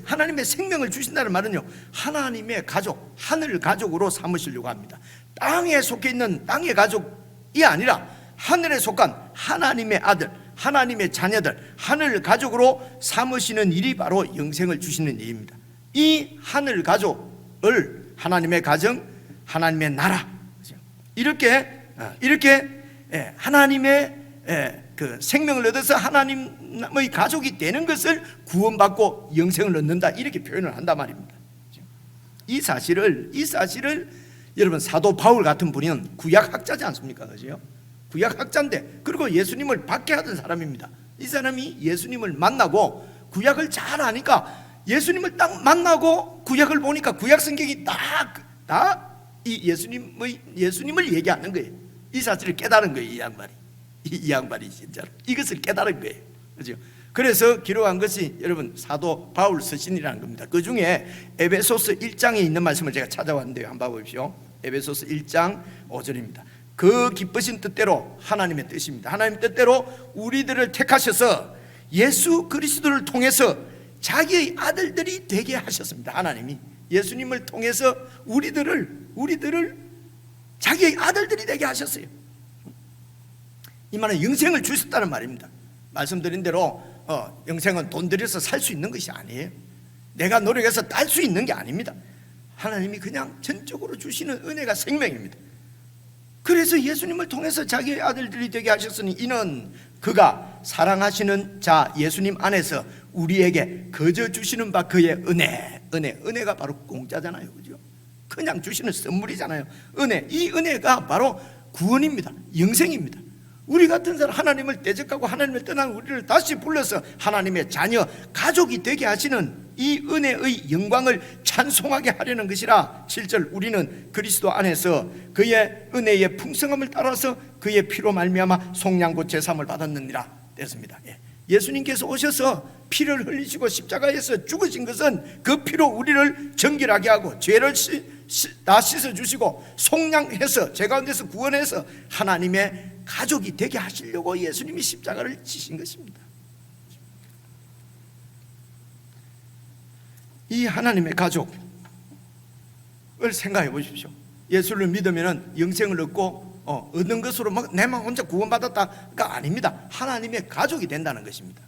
하나님의 생명을 주신다는 말은요, 하나님의 가족, 하늘 가족으로 삼으시려고 합니다. 땅에 속해 있는 땅의 가족이 아니라 하늘에 속한 하나님의 아들, 하나님의 자녀들, 하늘 가족으로 삼으시는 일이 바로 영생을 주시는 일입니다. 이 하늘 가족을 하나님의 가정, 하나님의 나라, 이렇게 하나님의 그 생명을 얻어서 하나님의 가족이 되는 것을 구원받고 영생을 얻는다, 이렇게 표현을 한단 말입니다. 이 사실을 여러분 사도 바울 같은 분은 구약학자지 않습니까? 그죠? 구약학자인데, 그리고 예수님을 박해하던 사람입니다. 이 사람이 예수님을 만나고 구약을 잘 아니까 예수님을 딱 만나고 구약을 보니까 구약 성경이 다 이 예수님을 얘기하는 거예요. 이 사실을 깨달은 거예요. 이 양반이 진짜로 이것을 깨달은 거예요. 그죠? 그래서 기록한 것이 여러분 사도 바울 서신이라는 겁니다. 그 중에 에베소서 1장에 있는 말씀을 제가 찾아왔는데요, 한번 보십시오. 에베소서 1장 5절입니다. 그 기쁘신 뜻대로, 하나님의 뜻입니다. 하나님 뜻대로 우리들을 택하셔서 예수 그리스도를 통해서 자기의 아들들이 되게 하셨습니다. 하나님이 예수님을 통해서 우리들을 자기의 아들들이 되게 하셨어요. 이 말은 영생을 주셨다는 말입니다. 말씀드린 대로 영생은 돈 들여서 살 수 있는 것이 아니에요. 내가 노력해서 딸 수 있는 게 아닙니다. 하나님이 그냥 전적으로 주시는 은혜가 생명입니다. 그래서 예수님을 통해서 자기의 아들들이 되게 하셨으니 이는 그가 사랑하시는 자 예수님 안에서 우리에게 거저 주시는 바 그의 은혜가 바로 공짜잖아요. 그죠? 그냥 주시는 선물이잖아요. 이 은혜가 바로 구원입니다. 영생입니다. 우리 같은 사람, 하나님을 대적하고 하나님을 떠난 우리를 다시 불러서 하나님의 자녀, 가족이 되게 하시는 이 은혜의 영광을 찬송하게 하려는 것이라. 7절 우리는 그리스도 안에서 그의 은혜의 풍성함을 따라서 그의 피로 말미암아 속량고 제사함을 받았느니라 됐습니다. 예수님께서 오셔서 피를 흘리시고 십자가에서 죽으신 것은 그 피로 우리를 정결하게 하고 죄를 다 씻어주시고 속량해서 죄 가운데서 구원해서 하나님의 가족이 되게 하시려고 예수님이 십자가를 지신 것입니다. 이 하나님의 가족을 생각해 보십시오. 예수를 믿으면 영생을 얻고 얻는 것으로 막 내만 혼자 구원받았다가 아닙니다. 하나님의 가족이 된다는 것입니다.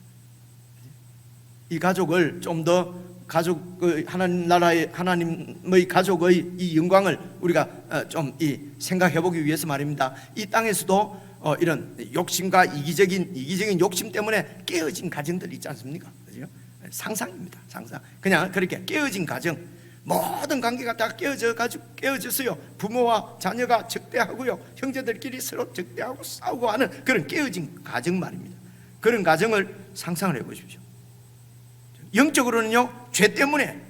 이 가족을 좀 더 가족 하나님 나라의 하나님의 가족의 이 영광을 우리가 좀 생각해 보기 위해서 말입니다. 이 땅에서도 이런 욕심과 이기적인 욕심 때문에 깨어진 가정들 있지 않습니까? 그죠? 상상입니다. 상상. 그냥 그렇게 깨어진 가정, 모든 관계가 다 깨어졌어요. 부모와 자녀가 적대하고요, 형제들끼리 서로 적대하고 싸우고 하는 그런 깨어진 가정 말입니다. 그런 가정을 상상을 해보십시오. 영적으로는요, 죄 때문에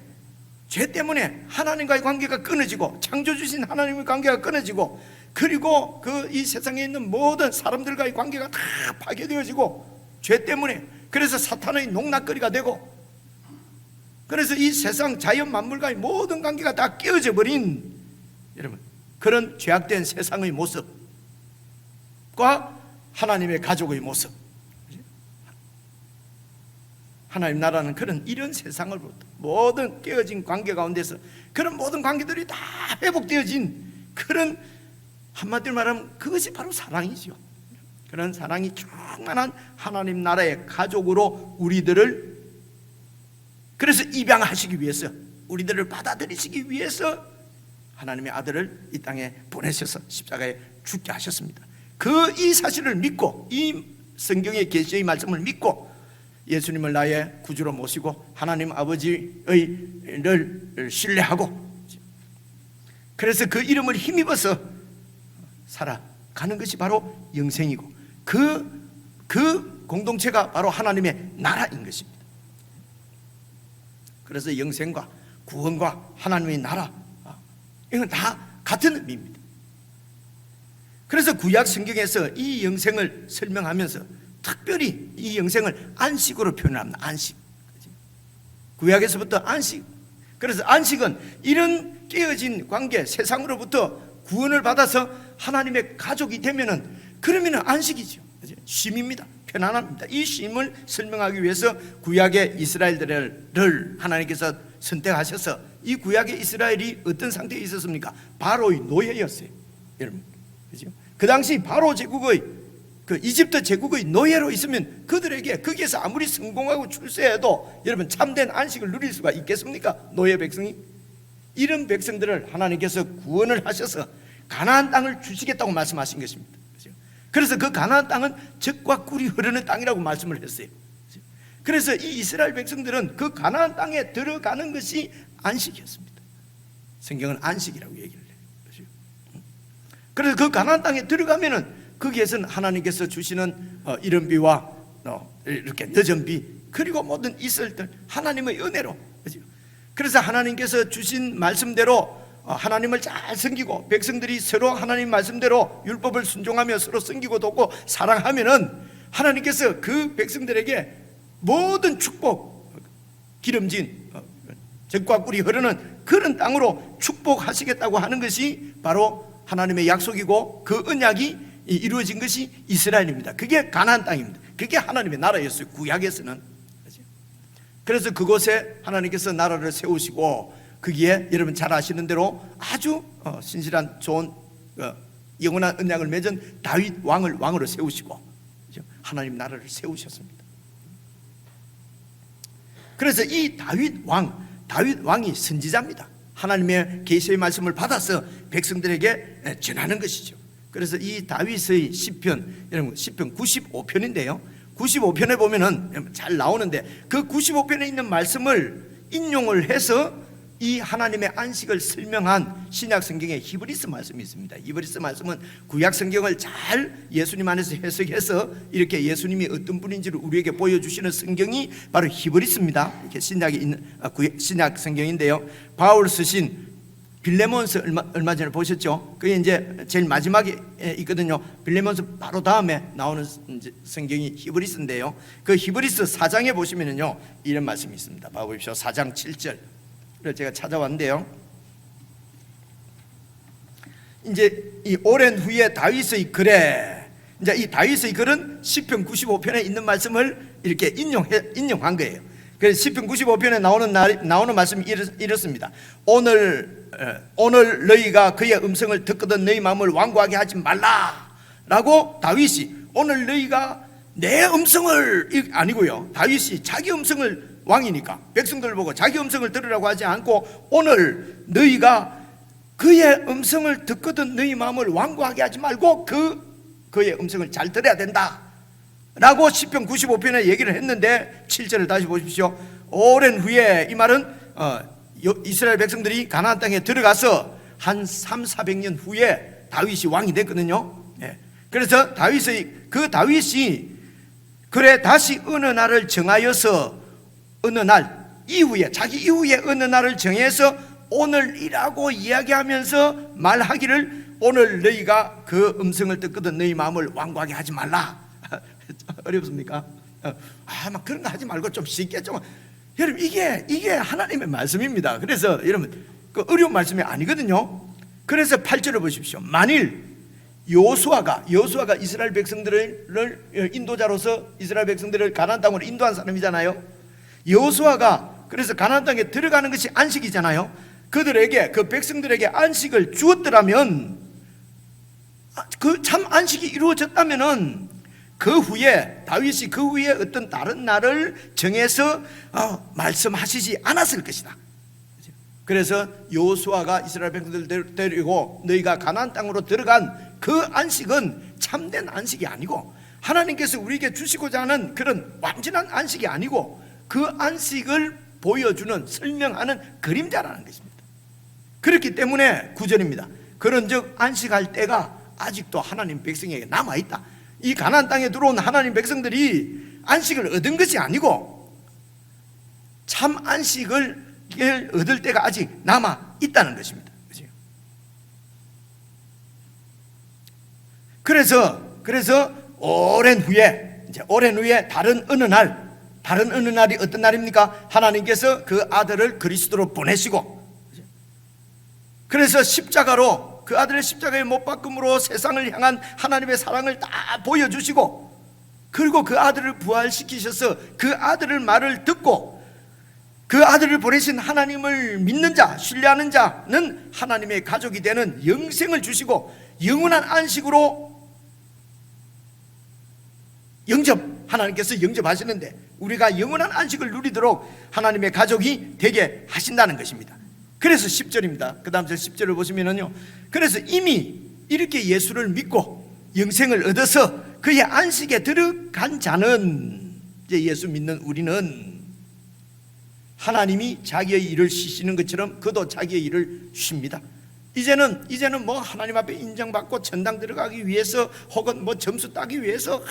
하나님과의 관계가 끊어지고, 창조주신 하나님의 관계가 끊어지고, 그리고 이 세상에 있는 모든 사람들과의 관계가 다 파괴되어지고, 죄 때문에. 그래서 사탄의 농락거리가 되고, 그래서 이 세상 자연 만물과의 모든 관계가 다 깨어져 버린, 여러분, 그런 죄악된 세상의 모습과 하나님의 가족의 모습, 하나님 나라는 이런 세상으로부터 모든 깨어진 관계 가운데서 그런 모든 관계들이 다 회복되어진 그런, 한마디로 말하면 그것이 바로 사랑이죠. 그런 사랑이 충만한 하나님 나라의 가족으로 우리들을, 그래서 입양하시기 위해서, 우리들을 받아들이시기 위해서 하나님의 아들을 이 땅에 보내셔서 십자가에 죽게 하셨습니다. 이 사실을 믿고, 이 성경의 계시의 말씀을 믿고 예수님을 나의 구주로 모시고 하나님 아버지를 신뢰하고, 그래서 그 이름을 힘입어서 살아가는 것이 바로 영생이고, 그 공동체가 바로 하나님의 나라인 것입니다. 그래서 영생과 구원과 하나님의 나라, 이건 다 같은 의미입니다. 그래서 구약 성경에서 이 영생을 설명하면서 특별히 이 영생을 안식으로 표현합니다. 안식. 구약에서부터 안식. 그래서 안식은 이런 깨어진 관계, 세상으로부터 구원을 받아서 하나님의 가족이 되면은, 그러면은 안식이죠. 쉼입니다. 편안합니다. 이 쉼을 설명하기 위해서 구약의 이스라엘들을 하나님께서 선택하셔서, 이 구약의 이스라엘이 어떤 상태에 있었습니까? 바로의 노예였어요. 여러분, 그죠? 그 당시 바로 제국의 이집트 제국의 노예로 있으면 그들에게 거기에서 아무리 성공하고 출세해도 여러분 참된 안식을 누릴 수가 있겠습니까? 노예 백성이. 이런 백성들을 하나님께서 구원을 하셔서 가나안 땅을 주시겠다고 말씀하신 것입니다. 그래서 그 가나안 땅은 젖과 꿀이 흐르는 땅이라고 말씀을 했어요. 그래서 이 이스라엘 백성들은 그 가나안 땅에 들어가는 것이 안식이었습니다. 성경은 안식이라고 얘기를 해요. 그래서 그 가나안 땅에 들어가면은 거기에서는 하나님께서 주시는 이른 비와 이렇게 늦은 비, 그리고 모든 이슬들 하나님의 은혜로, 그래서 하나님께서 주신 말씀대로 하나님을 잘 섬기고, 백성들이 서로 하나님 말씀대로 율법을 순종하며 서로 섬기고 돕고 사랑하면은 하나님께서 그 백성들에게 모든 축복, 기름진 젖과 꿀이 흐르는 그런 땅으로 축복하시겠다고 하는 것이 바로 하나님의 약속이고, 그 언약이 이루어진 것이 이스라엘입니다. 그게 가나안 땅입니다. 그게 하나님의 나라였어요, 구약에서는. 그래서 그곳에 하나님께서 나라를 세우시고, 거기에 여러분 잘 아시는 대로 아주 신실한 좋은 영원한 언약을 맺은 다윗 왕을 왕으로 세우시고, 하나님 나라를 세우셨습니다. 그래서 이 다윗 왕이 선지자입니다. 하나님의 계시의 말씀을 받아서 백성들에게 전하는 것이죠. 그래서 이 다윗의 시편, 여러분 시편 95편인데요 95편에 보면은 잘 나오는데, 그 95편에 있는 말씀을 인용을 해서 이 하나님의 안식을 설명한 신약 성경의 히브리서 말씀이 있습니다. 히브리서 말씀은 구약 성경을 잘 예수님 안에서 해석해서 이렇게 예수님이 어떤 분인지를 우리에게 보여주시는 성경이 바로 히브리서입니다. 이렇게 신약에 있는 신약 성경인데요, 바울 쓰신 빌레몬서 얼마 전에 보셨죠? 그게 이제 제일 마지막에 있거든요. 빌레몬서 바로 다음에 나오는 성경이 히브리서인데요, 그 히브리서 4장에 보시면은요 이런 말씀이 있습니다. 봐보십시오. 4장 7절을 제가 찾아왔는데요, 이제 이 오랜 후에 다윗의 글에, 이제 이 다윗의 글은 시편 95편에 있는 말씀을 이렇게 인용한 거예요. 그래서 시편 95편에 나오는 말씀이 이렇습니다. 오늘 너희가 그의 음성을 듣거든 너희 마음을 완고하게 하지 말라라고 다윗이, 오늘 너희가 내 음성을, 아니고요, 다윗이 자기 음성을 왕이니까 백성들 보고 자기 음성을 들으라고 하지 않고 오늘 너희가 그의 음성을 듣거든 너희 마음을 완고하게 하지 말고 그의 음성을 잘 들어야 된다 라고 시편 95편에 얘기를 했는데 7절을 다시 보십시오. 오랜 후에, 이 말은 이스라엘 백성들이 가나안 땅에 들어가서 한 300~400년 후에 다윗이 왕이 됐거든요. 그래서 다윗이 그래 다시 어느 날을 정하여서 어느 날 이후에, 자기 이후에 어느 날을 정해서 오늘이라고 이야기하면서 말하기를 오늘 너희가 그 음성을 듣거든 너희 마음을 완고하게 하지 말라. 어렵습니까? 막 그런 거 하지 말고 좀 쉽게 좀. 여러분 이게 하나님의 말씀입니다. 그래서 여러분 그 어려운 말씀이 아니거든요. 그래서 8절을 보십시오. 만일 여호수아가 이스라엘 백성들을 인도자로서 이스라엘 백성들을 가나안 땅으로 인도한 사람이잖아요. 여호수아가 그래서 가나안 땅에 들어가는 것이 안식이잖아요. 그들에게, 그 백성들에게 안식을 주었더라면, 그 참 안식이 이루어졌다면은 그 후에 다윗이 그 후에 어떤 다른 날을 정해서 말씀하시지 않았을 것이다. 그래서 여호수아가 이스라엘 백성들을 데리고 너희가 가나안 땅으로 들어간 그 안식은 참된 안식이 아니고 하나님께서 우리에게 주시고자 하는 그런 완전한 안식이 아니고 그 안식을 보여주는, 설명하는 그림자라는 것입니다. 그렇기 때문에 9절입니다. 그런즉 안식할 때가 아직도 하나님 백성에게 남아있다. 이 가나안 땅에 들어온 하나님 백성들이 안식을 얻은 것이 아니고 참 안식을 얻을 때가 아직 남아있다는 것입니다. 그래서 오랜 후에 다른 어느 날이 어떤 날입니까? 하나님께서 그 아들을 그리스도로 보내시고, 그래서 십자가로 그 아들의 십자가에 못 박음으로 세상을 향한 하나님의 사랑을 다 보여주시고, 그리고 그 아들을 부활시키셔서 그 아들의 말을 듣고 그 아들을 보내신 하나님을 믿는 자, 신뢰하는 자는 하나님의 가족이 되는 영생을 주시고 영원한 안식으로 하나님께서 영접하시는데 우리가 영원한 안식을 누리도록 하나님의 가족이 되게 하신다는 것입니다. 그래서 10절입니다. 그 다음 절 10절을 보시면요, 그래서 이미 이렇게 예수를 믿고 영생을 얻어서 그의 안식에 들어간 자는, 이제 예수 믿는 우리는 하나님이 자기의 일을 쉬시는 것처럼 그도 자기의 일을 쉽니다. 이제는 뭐 하나님 앞에 인정받고 천당 들어가기 위해서 혹은 뭐 점수 따기 위해서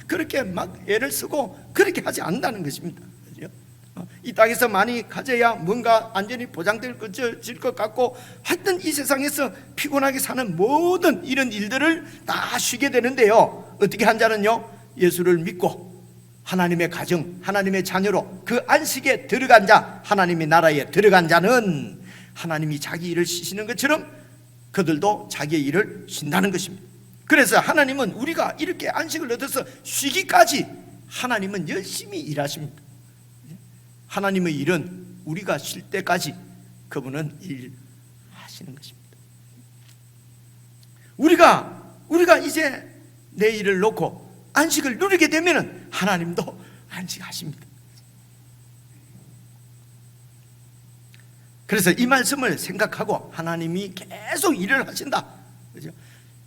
그렇게 막 애를 쓰고 그렇게 하지 않는다는 것입니다. 이 땅에서 많이 가져야 뭔가 안전이 보장될 것 같고, 하여튼 이 세상에서 피곤하게 사는 모든 이런 일들을 다 쉬게 되는데요, 어떻게 한 자는요, 예수를 믿고 하나님의 가정, 하나님의 자녀로 그 안식에 들어간 자, 하나님의 나라에 들어간 자는 하나님이 자기 일을 쉬시는 것처럼 그들도 자기의 일을 쉰다는 것입니다. 그래서 하나님은 우리가 이렇게 안식을 얻어서 쉬기까지 하나님은 열심히 일하십니다. 하나님의 일은 우리가 쉴 때까지 그분은 일하시는 것입니다. 우리가 이제 내 일을 놓고 안식을 누리게 되면 하나님도 안식하십니다. 그래서 이 말씀을 생각하고 하나님이 계속 일을 하신다. 그죠?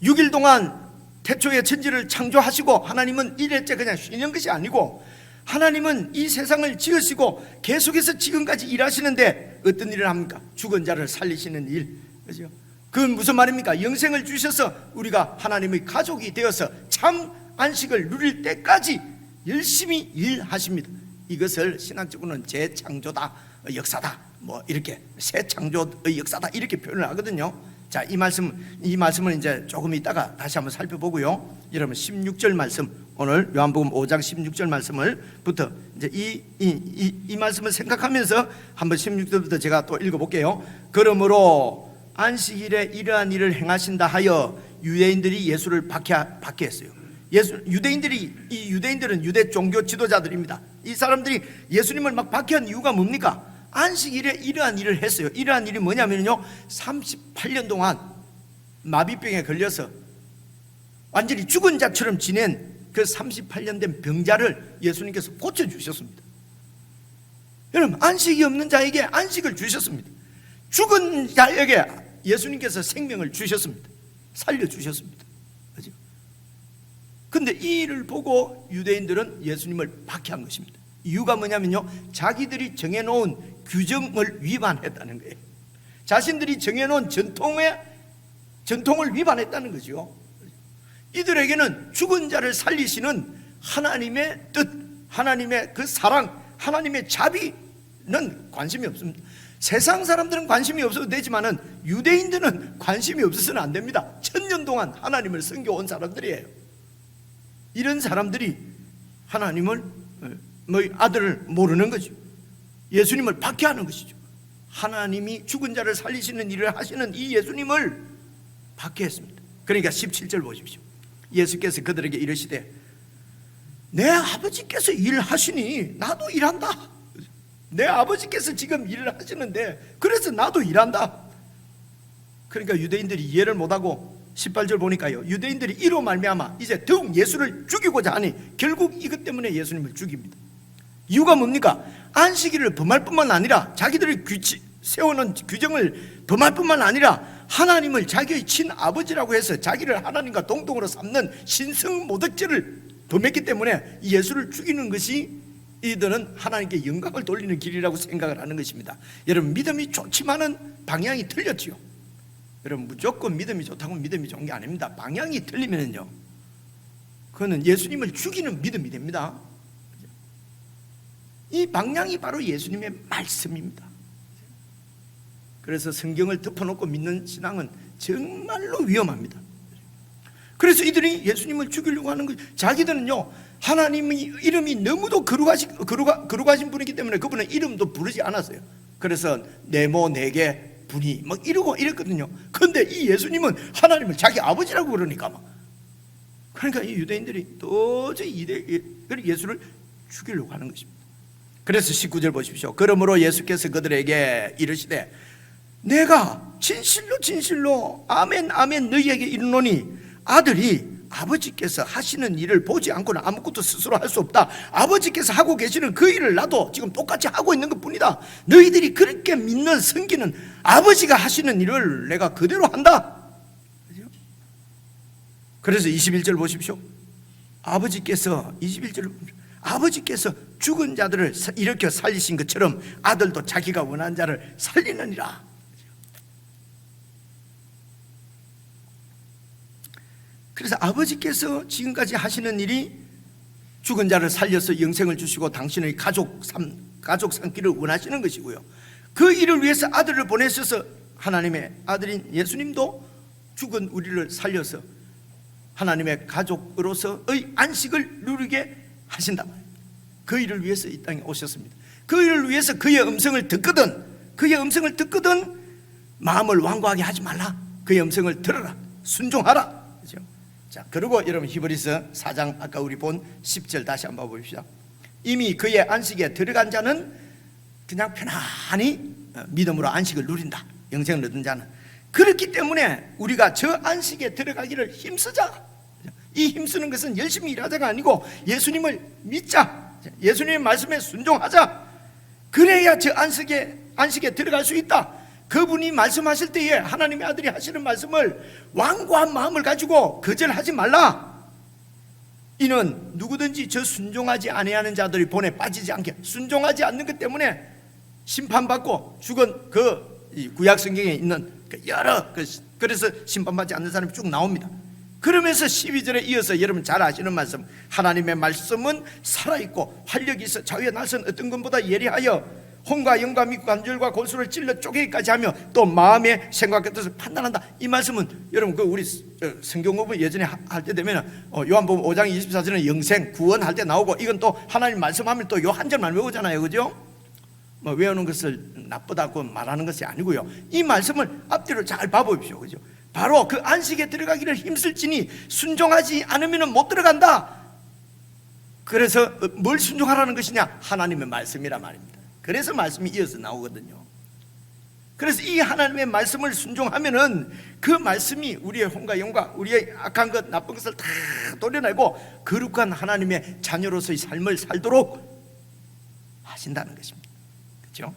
6일 동안 태초에 천지를 창조하시고 하나님은 일일째 그냥 쉬는 것이 아니고 하나님은 이 세상을 지으시고 계속해서 지금까지 일하시는데 어떤 일을 합니까? 죽은 자를 살리시는 일. 그죠? 그건 무슨 말입니까? 영생을 주셔서 우리가 하나님의 가족이 되어서 참 안식을 누릴 때까지 열심히 일하십니다. 이것을 신학적으로는 재창조다, 역사다, 뭐 이렇게 새 창조의 역사다 이렇게 표현을 하거든요. 자, 이 말씀은 이제 조금 있다가 다시 한번 살펴보고요. 여러분 16절 말씀, 오늘 요한복음 5장 16절 말씀을부터 이제 이 말씀을 생각하면서 한번 16절부터 제가 또 읽어볼게요. 그러므로 안식일에 이러한 일을 행하신다 하여 유대인들이 예수를 박해했어요. 유대인들은 유대 종교 지도자들입니다. 이 사람들이 예수님을 막 박해한 이유가 뭡니까? 안식일에 이러한 일을 했어요. 이러한 일이 뭐냐면요, 38년 동안 마비병에 걸려서 완전히 죽은 자처럼 지낸 그 38년 된 병자를 예수님께서 고쳐주셨습니다. 여러분, 안식이 없는 자에게 안식을 주셨습니다. 죽은 자에게 예수님께서 생명을 주셨습니다. 살려주셨습니다. 그죠? 근데 이 일을 보고 유대인들은 예수님을 박해한 것입니다. 이유가 뭐냐면요, 자기들이 정해놓은 규정을 위반했다는 거예요. 자신들이 정해놓은 전통을 위반했다는 거죠. 이들에게는 죽은 자를 살리시는 하나님의 뜻, 하나님의 그 사랑, 하나님의 자비는 관심이 없습니다. 세상 사람들은 관심이 없어도 되지만은 유대인들은 관심이 없어서는 안 됩니다. 1000년 동안 하나님을 섬겨온 사람들이에요. 이런 사람들이 하나님을, 아들을 모르는 거죠. 예수님을 박해하는 것이죠. 하나님이 죽은 자를 살리시는 일을 하시는 이 예수님을 박해했습니다. 그러니까 17절 보십시오. 예수께서 그들에게 이르시되 내 아버지께서 일하시니 나도 일한다. 내 아버지께서 지금 일을 하시는데 그래서 나도 일한다. 그러니까 유대인들이 이해를 못하고 18절 보니까요, 유대인들이 이로 말미암아 이제 더욱 예수를 죽이고자 하니 결국 이것 때문에 예수님을 죽입니다. 이유가 뭡니까? 안식일을 범할 뿐만 아니라 자기들이 세워놓은 규정을 범할 뿐만 아니라 하나님을 자기의 친아버지라고 해서 자기를 하나님과 동등으로 삼는 신성모독죄를 범했기 때문에 예수를 죽이는 것이 이들은 하나님께 영광을 돌리는 길이라고 생각을 하는 것입니다. 여러분, 믿음이 좋지만은 방향이 틀렸지요. 여러분, 무조건 믿음이 좋다고 믿음이 좋은 게 아닙니다. 방향이 틀리면요, 그거는 예수님을 죽이는 믿음이 됩니다. 이 방향이 바로 예수님의 말씀입니다. 그래서 성경을 덮어놓고 믿는 신앙은 정말로 위험합니다. 그래서 이들이 예수님을 죽이려고 하는 것, 자기들은요, 하나님의 이름이 너무도 거룩하신 분이기 때문에 그분의 이름도 부르지 않았어요. 그래서 네모 네 개 분이 막 이랬거든요. 그런데 이 예수님은 하나님을 자기 아버지라고 그러니까 그러니까 이 유대인들이 도저히 예수를 죽이려고 하는 것입니다. 그래서 19절 보십시오. 그러므로 예수께서 그들에게 이르시되 내가 진실로 진실로 아멘 아멘 너희에게 이르노니 아들이 아버지께서 하시는 일을 보지 않고는 아무것도 스스로 할 수 없다. 아버지께서 하고 계시는 그 일을 나도 지금 똑같이 하고 있는 것뿐이다. 너희들이 그렇게 믿는 섬기는 아버지가 하시는 일을 내가 그대로 한다. 그래서 21절 보십시오. 아버지께서 21절을 아버지께서 죽은 자들을 일으켜 살리신 것처럼 아들도 자기가 원하는 자를 살리느니라. 그래서 아버지께서 지금까지 하시는 일이 죽은 자를 살려서 영생을 주시고 당신의 가족 삼기를 원하시는 것이고요, 그 일을 위해서 아들을 보내셔서 하나님의 아들인 예수님도 죽은 우리를 살려서 하나님의 가족으로서의 안식을 누리게 하신다. 그 일을 위해서 이 땅에 오셨습니다. 그 일을 위해서 그의 음성을 듣거든 마음을 완고하게 하지 말라. 그의 음성을 들어라, 순종하라. 그렇죠? 자, 그리고 여러분 히브리서 4장 아까 우리 본 10절 다시 한번 봅시다. 이미 그의 안식에 들어간 자는 그냥 편안히 믿음으로 안식을 누린다. 영생을 얻은 자는. 그렇기 때문에 우리가 저 안식에 들어가기를 힘쓰자. 이 힘쓰는 것은 열심히 일하자가 아니고 예수님을 믿자. 예수님의 말씀에 순종하자. 그래야 저 안식에 들어갈 수 있다. 그분이 말씀하실 때에 하나님의 아들이 하시는 말씀을 완고한 마음을 가지고 거절하지 말라. 이는 누구든지 저 순종하지 아니하는 자들이 본에 빠지지 않게, 순종하지 않는 것 때문에 심판받고 죽은 그 구약 성경에 있는 여러 그래서 심판받지 않는 사람이 쭉 나옵니다. 그러면서 12절에 이어서 여러분 잘 아시는 말씀, 하나님의 말씀은 살아있고 활력이 있어 자위의 날선 어떤 것보다 예리하여 혼과 영과 및 관절과 골수를 찔러 쪼개기까지 하며 또 마음의 생각과 뜻을 판단한다. 이 말씀은 여러분 그 우리 성경 공부 예전에 할 때 되면 요한복음 5장 24절은 영생 구원할 때 나오고, 이건 또 하나님 말씀하면 또 요 한 절만 외우잖아요, 그죠? 뭐 외우는 것을 나쁘다고 말하는 것이 아니고요, 이 말씀을 앞뒤로 잘 봐보십시오, 그죠? 바로 그 안식에 들어가기를 힘쓸지니 순종하지 않으면 못 들어간다. 그래서 뭘 순종하라는 것이냐? 하나님의 말씀이란 말입니다. 그래서 말씀이 이어서 나오거든요. 그래서 이 하나님의 말씀을 순종하면은 그 말씀이 우리의 혼과 영과 우리의 악한 것 나쁜 것을 다 도려내고 거룩한 하나님의 자녀로서의 삶을 살도록 하신다는 것입니다. 그렇죠?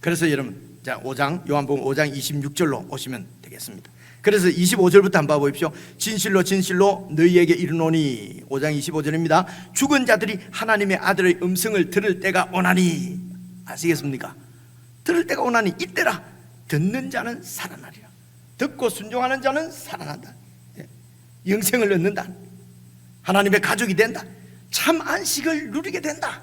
그래서 여러분, 자, 5장 요한복음 5장 26절로 오시면 되겠습니다. 그래서 25절부터 한번 봐보십시오. 진실로 진실로 너희에게 이르노니, 5장 25절입니다. 죽은 자들이 하나님의 아들의 음성을 들을 때가 오나니, 아시겠습니까? 들을 때가 오나니 이때라. 듣는 자는 살아나리라. 듣고 순종하는 자는 살아난다. 영생을 얻는다. 하나님의 가족이 된다. 참 안식을 누리게 된다.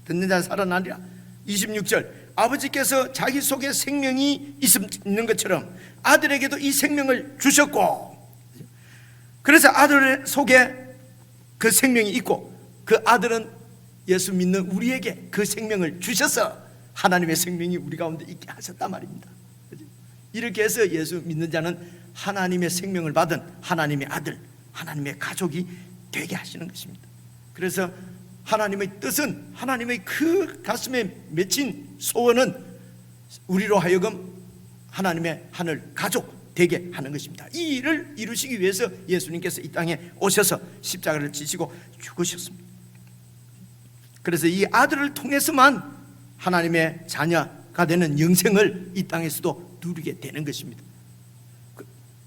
듣는 자는 살아나리라. 26절, 아버지께서 자기 속에 생명이 있는 것처럼 아들에게도 이 생명을 주셨고, 그래서 아들 속에 그 생명이 있고 그 아들은 예수 믿는 우리에게 그 생명을 주셔서 하나님의 생명이 우리 가운데 있게 하셨단 말입니다. 이렇게 해서 예수 믿는 자는 하나님의 생명을 받은 하나님의 아들, 하나님의 가족이 되게 하시는 것입니다. 그래서 하나님의 뜻은, 하나님의 그 가슴에 맺힌 소원은 우리로 하여금 하나님의 하늘 가족 되게 하는 것입니다. 이 일을 이루시기 위해서 예수님께서 이 땅에 오셔서 십자가를 지시고 죽으셨습니다. 그래서 이 아들을 통해서만 하나님의 자녀가 되는 영생을 이 땅에서도 누리게 되는 것입니다.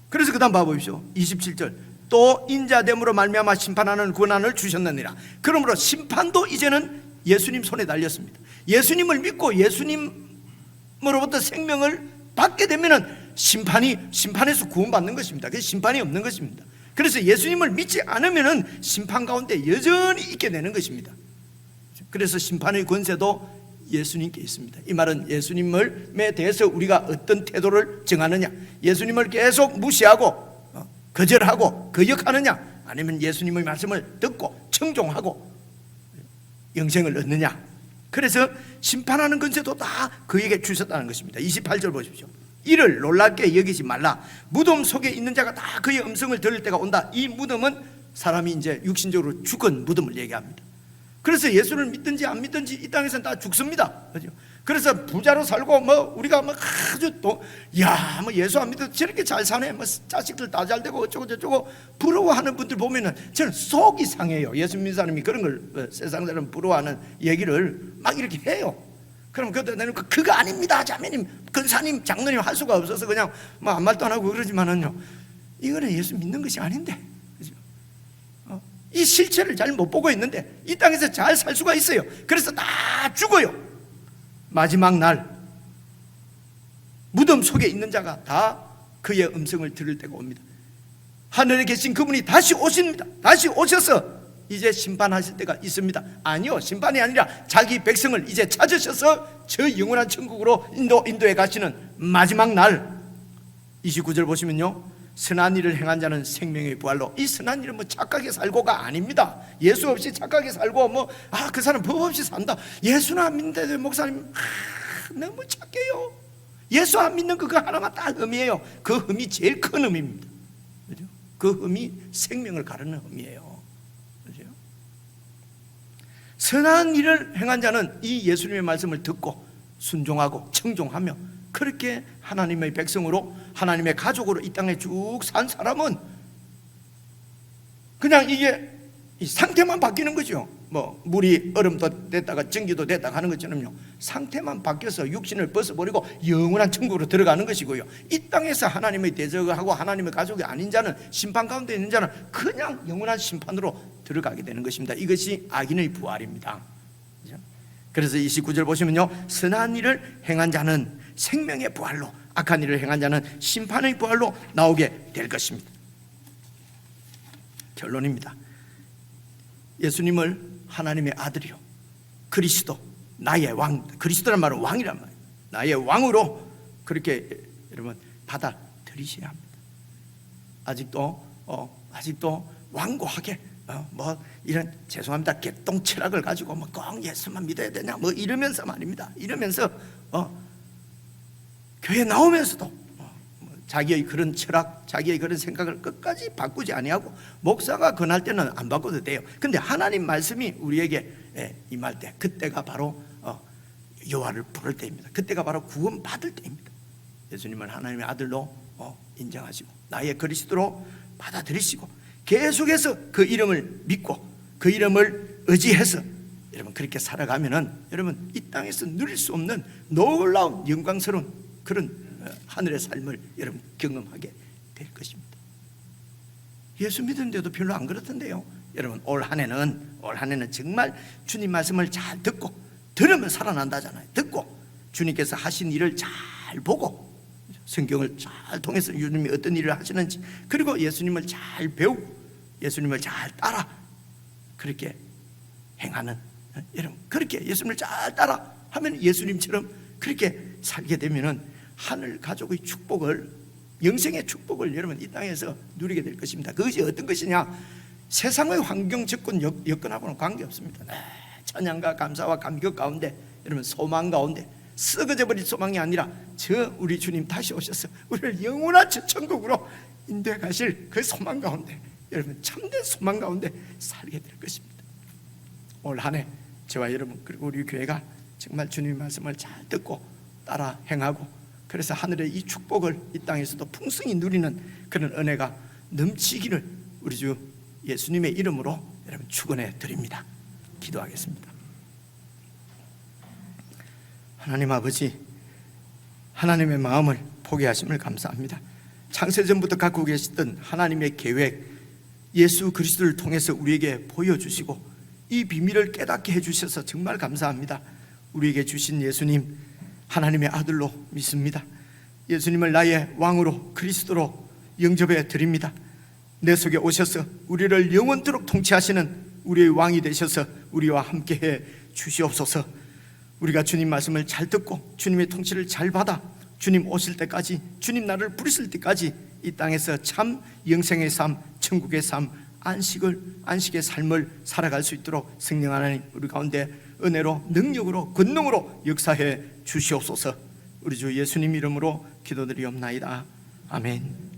그래서 그 다음 봐보십시오. 27절, 또 인자됨으로 말미암아 심판하는 권한을 주셨느니라. 그러므로 심판도 이제는 예수님 손에 달렸습니다. 예수님을 믿고 예수님으로부터 생명을 받게 되면은 심판에서 구원받는 것입니다. 그래서 심판이 없는 것입니다. 그래서 예수님을 믿지 않으면은 심판 가운데 여전히 있게 되는 것입니다. 그래서 심판의 권세도 예수님께 있습니다. 이 말은 예수님에 대해서 우리가 어떤 태도를 정하느냐, 예수님을 계속 무시하고 거절하고 거역하느냐, 아니면 예수님의 말씀을 듣고 청종하고 영생을 얻느냐. 그래서 심판하는 권세도 다 그에게 주셨다는 것입니다. 28절 보십시오. 이를 놀랍게 여기지 말라. 무덤 속에 있는 자가 다 그의 음성을 들을 때가 온다. 이 무덤은 사람이 이제 육신적으로 죽은 무덤을 얘기합니다. 그래서 예수를 믿든지 안 믿든지 이 땅에서는 다 죽습니다. 그렇죠? 그래서 부자로 살고 우리가 아주 예수 안 믿어도 저렇게 잘 사네, 자식들 다 잘 되고 어쩌고 저쩌고 부러워하는 분들 보면은 저는 속이 상해요. 예수 믿는 사람이 그런 걸 세상 사람 부러워하는 얘기를 막 이렇게 해요. 그럼 그거 아닙니다, 자매님, 근사님, 장로님 할 수가 없어서 그냥 아무 말도 안 하고 그러지만은요, 이거는 예수 믿는 것이 아닌데, 이 실체를 잘 못 보고 있는데 이 땅에서 잘 살 수가 있어요. 그래서 다 죽어요. 마지막 날 무덤 속에 있는 자가 다 그의 음성을 들을 때가 옵니다. 하늘에 계신 그분이 다시 오십니다. 다시 오셔서 이제 심판하실 때가 있습니다. 아니요, 심판이 아니라 자기 백성을 이제 찾으셔서 저 영원한 천국으로 인도에 가시는 마지막 날. 29절 보시면요, 선한 일을 행한 자는 생명의 부활로. 이 선한 일은 착하게 살고가 아닙니다. 예수 없이 착하게 살고 그 사람 법 없이 산다, 예수는 안 믿는데 목사님 너무 착해요. 예수 안 믿는 그거 하나만 딱 흠이에요. 그 흠이 제일 큰 흠입니다. 그죠? 그 흠이 생명을 가르는 흠이에요. 그죠? 선한 일을 행한 자는 이 예수님의 말씀을 듣고 순종하고 청종하며 그렇게 하나님의 백성으로, 하나님의 가족으로 이 땅에 쭉 산 사람은 그냥 이게 이 상태만 바뀌는 거죠. 물이 얼음도 됐다가 전기도 됐다가 하는 것처럼요, 상태만 바뀌어서 육신을 벗어버리고 영원한 천국으로 들어가는 것이고요, 이 땅에서 하나님의 대적하고 하나님의 가족이 아닌 자는, 심판 가운데 있는 자는 그냥 영원한 심판으로 들어가게 되는 것입니다. 이것이 악인의 부활입니다. 그래서 29절 보시면요, 선한 일을 행한 자는 생명의 부활로, 악한 일을 행한 자는 심판의 부활로 나오게 될 것입니다. 결론입니다. 예수님을 하나님의 아들이요, 그리스도, 나의 왕, 그리스도란 말은 왕이란 말이에요. 나의 왕으로 그렇게 여러분 받아들이셔야 합니다. 아직도 완고하게 이런, 죄송합니다, 개똥 철학을 가지고 꼭 예수만 믿어야 되냐 이러면서 말입니다. 이러면서 교회 나오면서도 자기의 그런 철학, 자기의 그런 생각을 끝까지 바꾸지 아니하고, 목사가 권할 때는 안 바꿔도 돼요. 근데 하나님 말씀이 우리에게 임할 때, 그때가 바로 여호와를 부를 때입니다. 그때가 바로 구원 받을 때입니다. 예수님을 하나님의 아들로 인정하시고 나의 그리스도로 받아들이시고 계속해서 그 이름을 믿고 그 이름을 의지해서 여러분 그렇게 살아가면은 여러분 이 땅에서 누릴 수 없는 놀라운 영광스러운 그런 하늘의 삶을 여러분 경험하게 될 것입니다. 예수 믿는데도 별로 안 그렇던데요. 여러분 올 한 해는 정말 주님 말씀을 잘 듣고, 들으면 살아난다잖아요. 듣고 주님께서 하신 일을 잘 보고, 성경을 잘 통해서 주님이 어떤 일을 하시는지, 그리고 예수님을 잘 배우고 예수님을 잘 따라 그렇게 행하는, 여러분 그렇게 예수님을 잘 따라 하면 예수님처럼 그렇게 살게 되면은 하늘 가족의 축복을, 영생의 축복을 여러분 이 땅에서 누리게 될 것입니다. 그것이 어떤 것이냐? 세상의 환경, 조건, 여건하고는 관계없습니다. 찬양과 감사와 감격 가운데, 여러분 소망 가운데, 썩어져 버린 소망이 아니라 저 우리 주님 다시 오셔서 우리를 영원한 저 천국으로 인도해 가실 그 소망 가운데, 여러분 참된 소망 가운데 살게 될 것입니다. 올 한 해 저와 여러분 그리고 우리 교회가 정말 주님의 말씀을 잘 듣고 따라 행하고, 그래서 하늘의 이 축복을 이 땅에서도 풍성히 누리는 그런 은혜가 넘치기를 우리 주 예수님의 이름으로 여러분 축원해 드립니다. 기도하겠습니다. 하나님 아버지, 하나님의 마음을 포기하심을 감사합니다. 창세전부터 갖고 계시던 하나님의 계획, 예수 그리스도를 통해서 우리에게 보여주시고 이 비밀을 깨닫게 해주셔서 정말 감사합니다. 우리에게 주신 예수님 하나님의 아들로 믿습니다. 예수님을 나의 왕으로 그리스도로 영접해 드립니다. 내 속에 오셔서 우리를 영원토록 통치하시는 우리의 왕이 되셔서 우리와 함께해 주시옵소서. 우리가 주님 말씀을 잘 듣고 주님의 통치를 잘 받아 주님 오실 때까지, 주님 나를 부르실 때까지 이 땅에서 참 영생의 삶, 천국의 삶, 안식의 삶을 살아갈 수 있도록 성령 하나님 우리 가운데 은혜로, 능력으로, 권능으로 역사해 주시옵소서. 우리 주 예수님 이름으로 기도드리옵나이다. 아멘.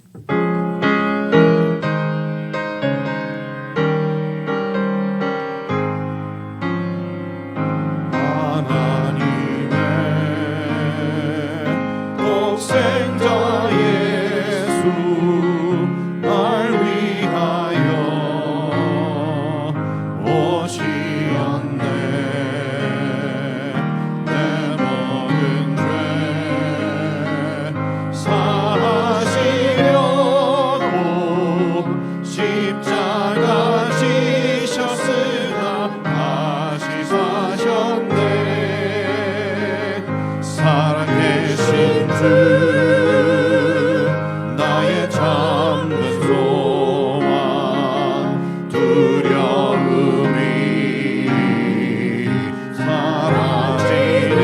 독생자 예수 날 위하여 오시었네. 내 모든 죄 사하시려고 십자가 지셨으나 다시 사셨네. 살아계신 주 나의 참된 소망, 두려움이 사라지네.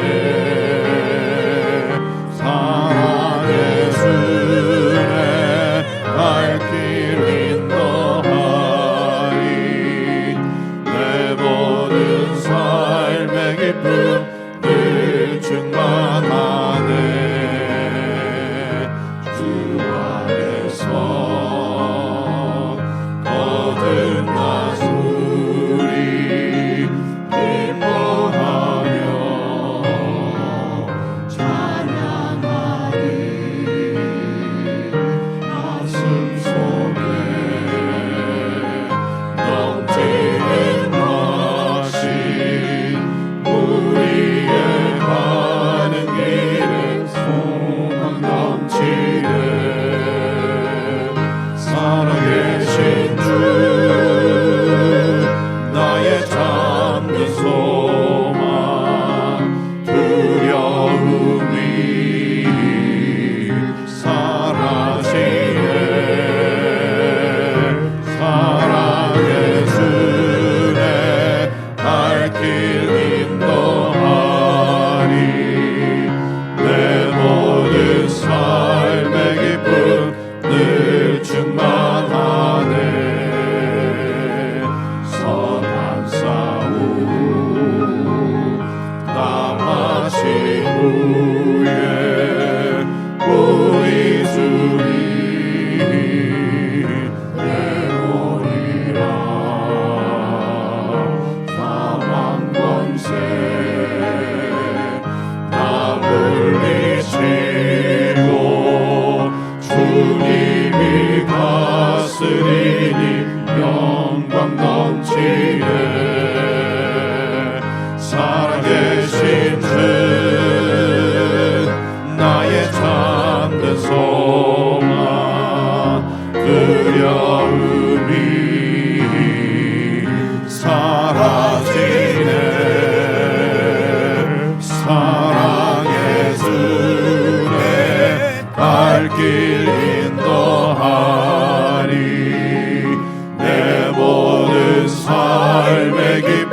사랑 예수의 갈 길 인도하리. 내 모든 삶의 기쁨 늘 충만하네. 주 안에서 거듭 나수리 기뻐하며 찬양하리. 가슴 속에 넘치는 맛이 우리의 가는 길은 소망 넘치네. 살아계신 주 나의 참된 소망, 두려움이 사라지네. 사랑 예수의 갈 길 인도하리. 내 모든 삶의 기쁨 늘 충만하네. 선한 싸움 다 마친 후에 우리 주님 내오리라. 사망 권세 다 물리치고 주님이 다스리니 영광 넘치네.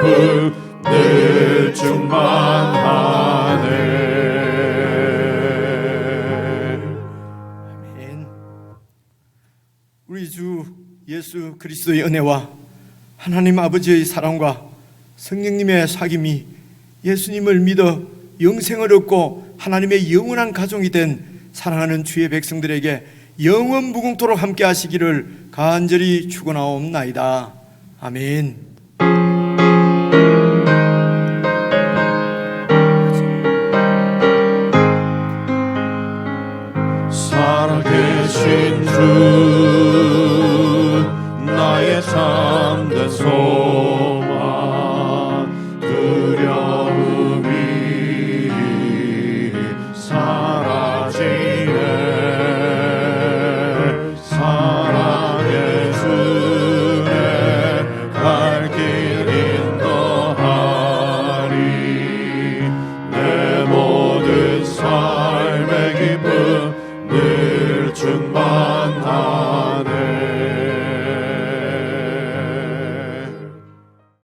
기쁨 늘 충만하네. 아멘. 우리 주 예수 그리스도의 은혜와 하나님 아버지의 사랑과 성령님의 사귐이 예수님을 믿어 영생을 얻고 하나님의 영원한 가정이 된 사랑하는 주의 백성들에게 영원 무궁토록 함께 하시기를 간절히 축원하옵나이다. 아멘. 살아계신 주 나의 참된 소망 두려움이 사라지네. 사랑의 주에 갈 길 인도하리. 내 모든 삶의 기쁨 늘 충만하리.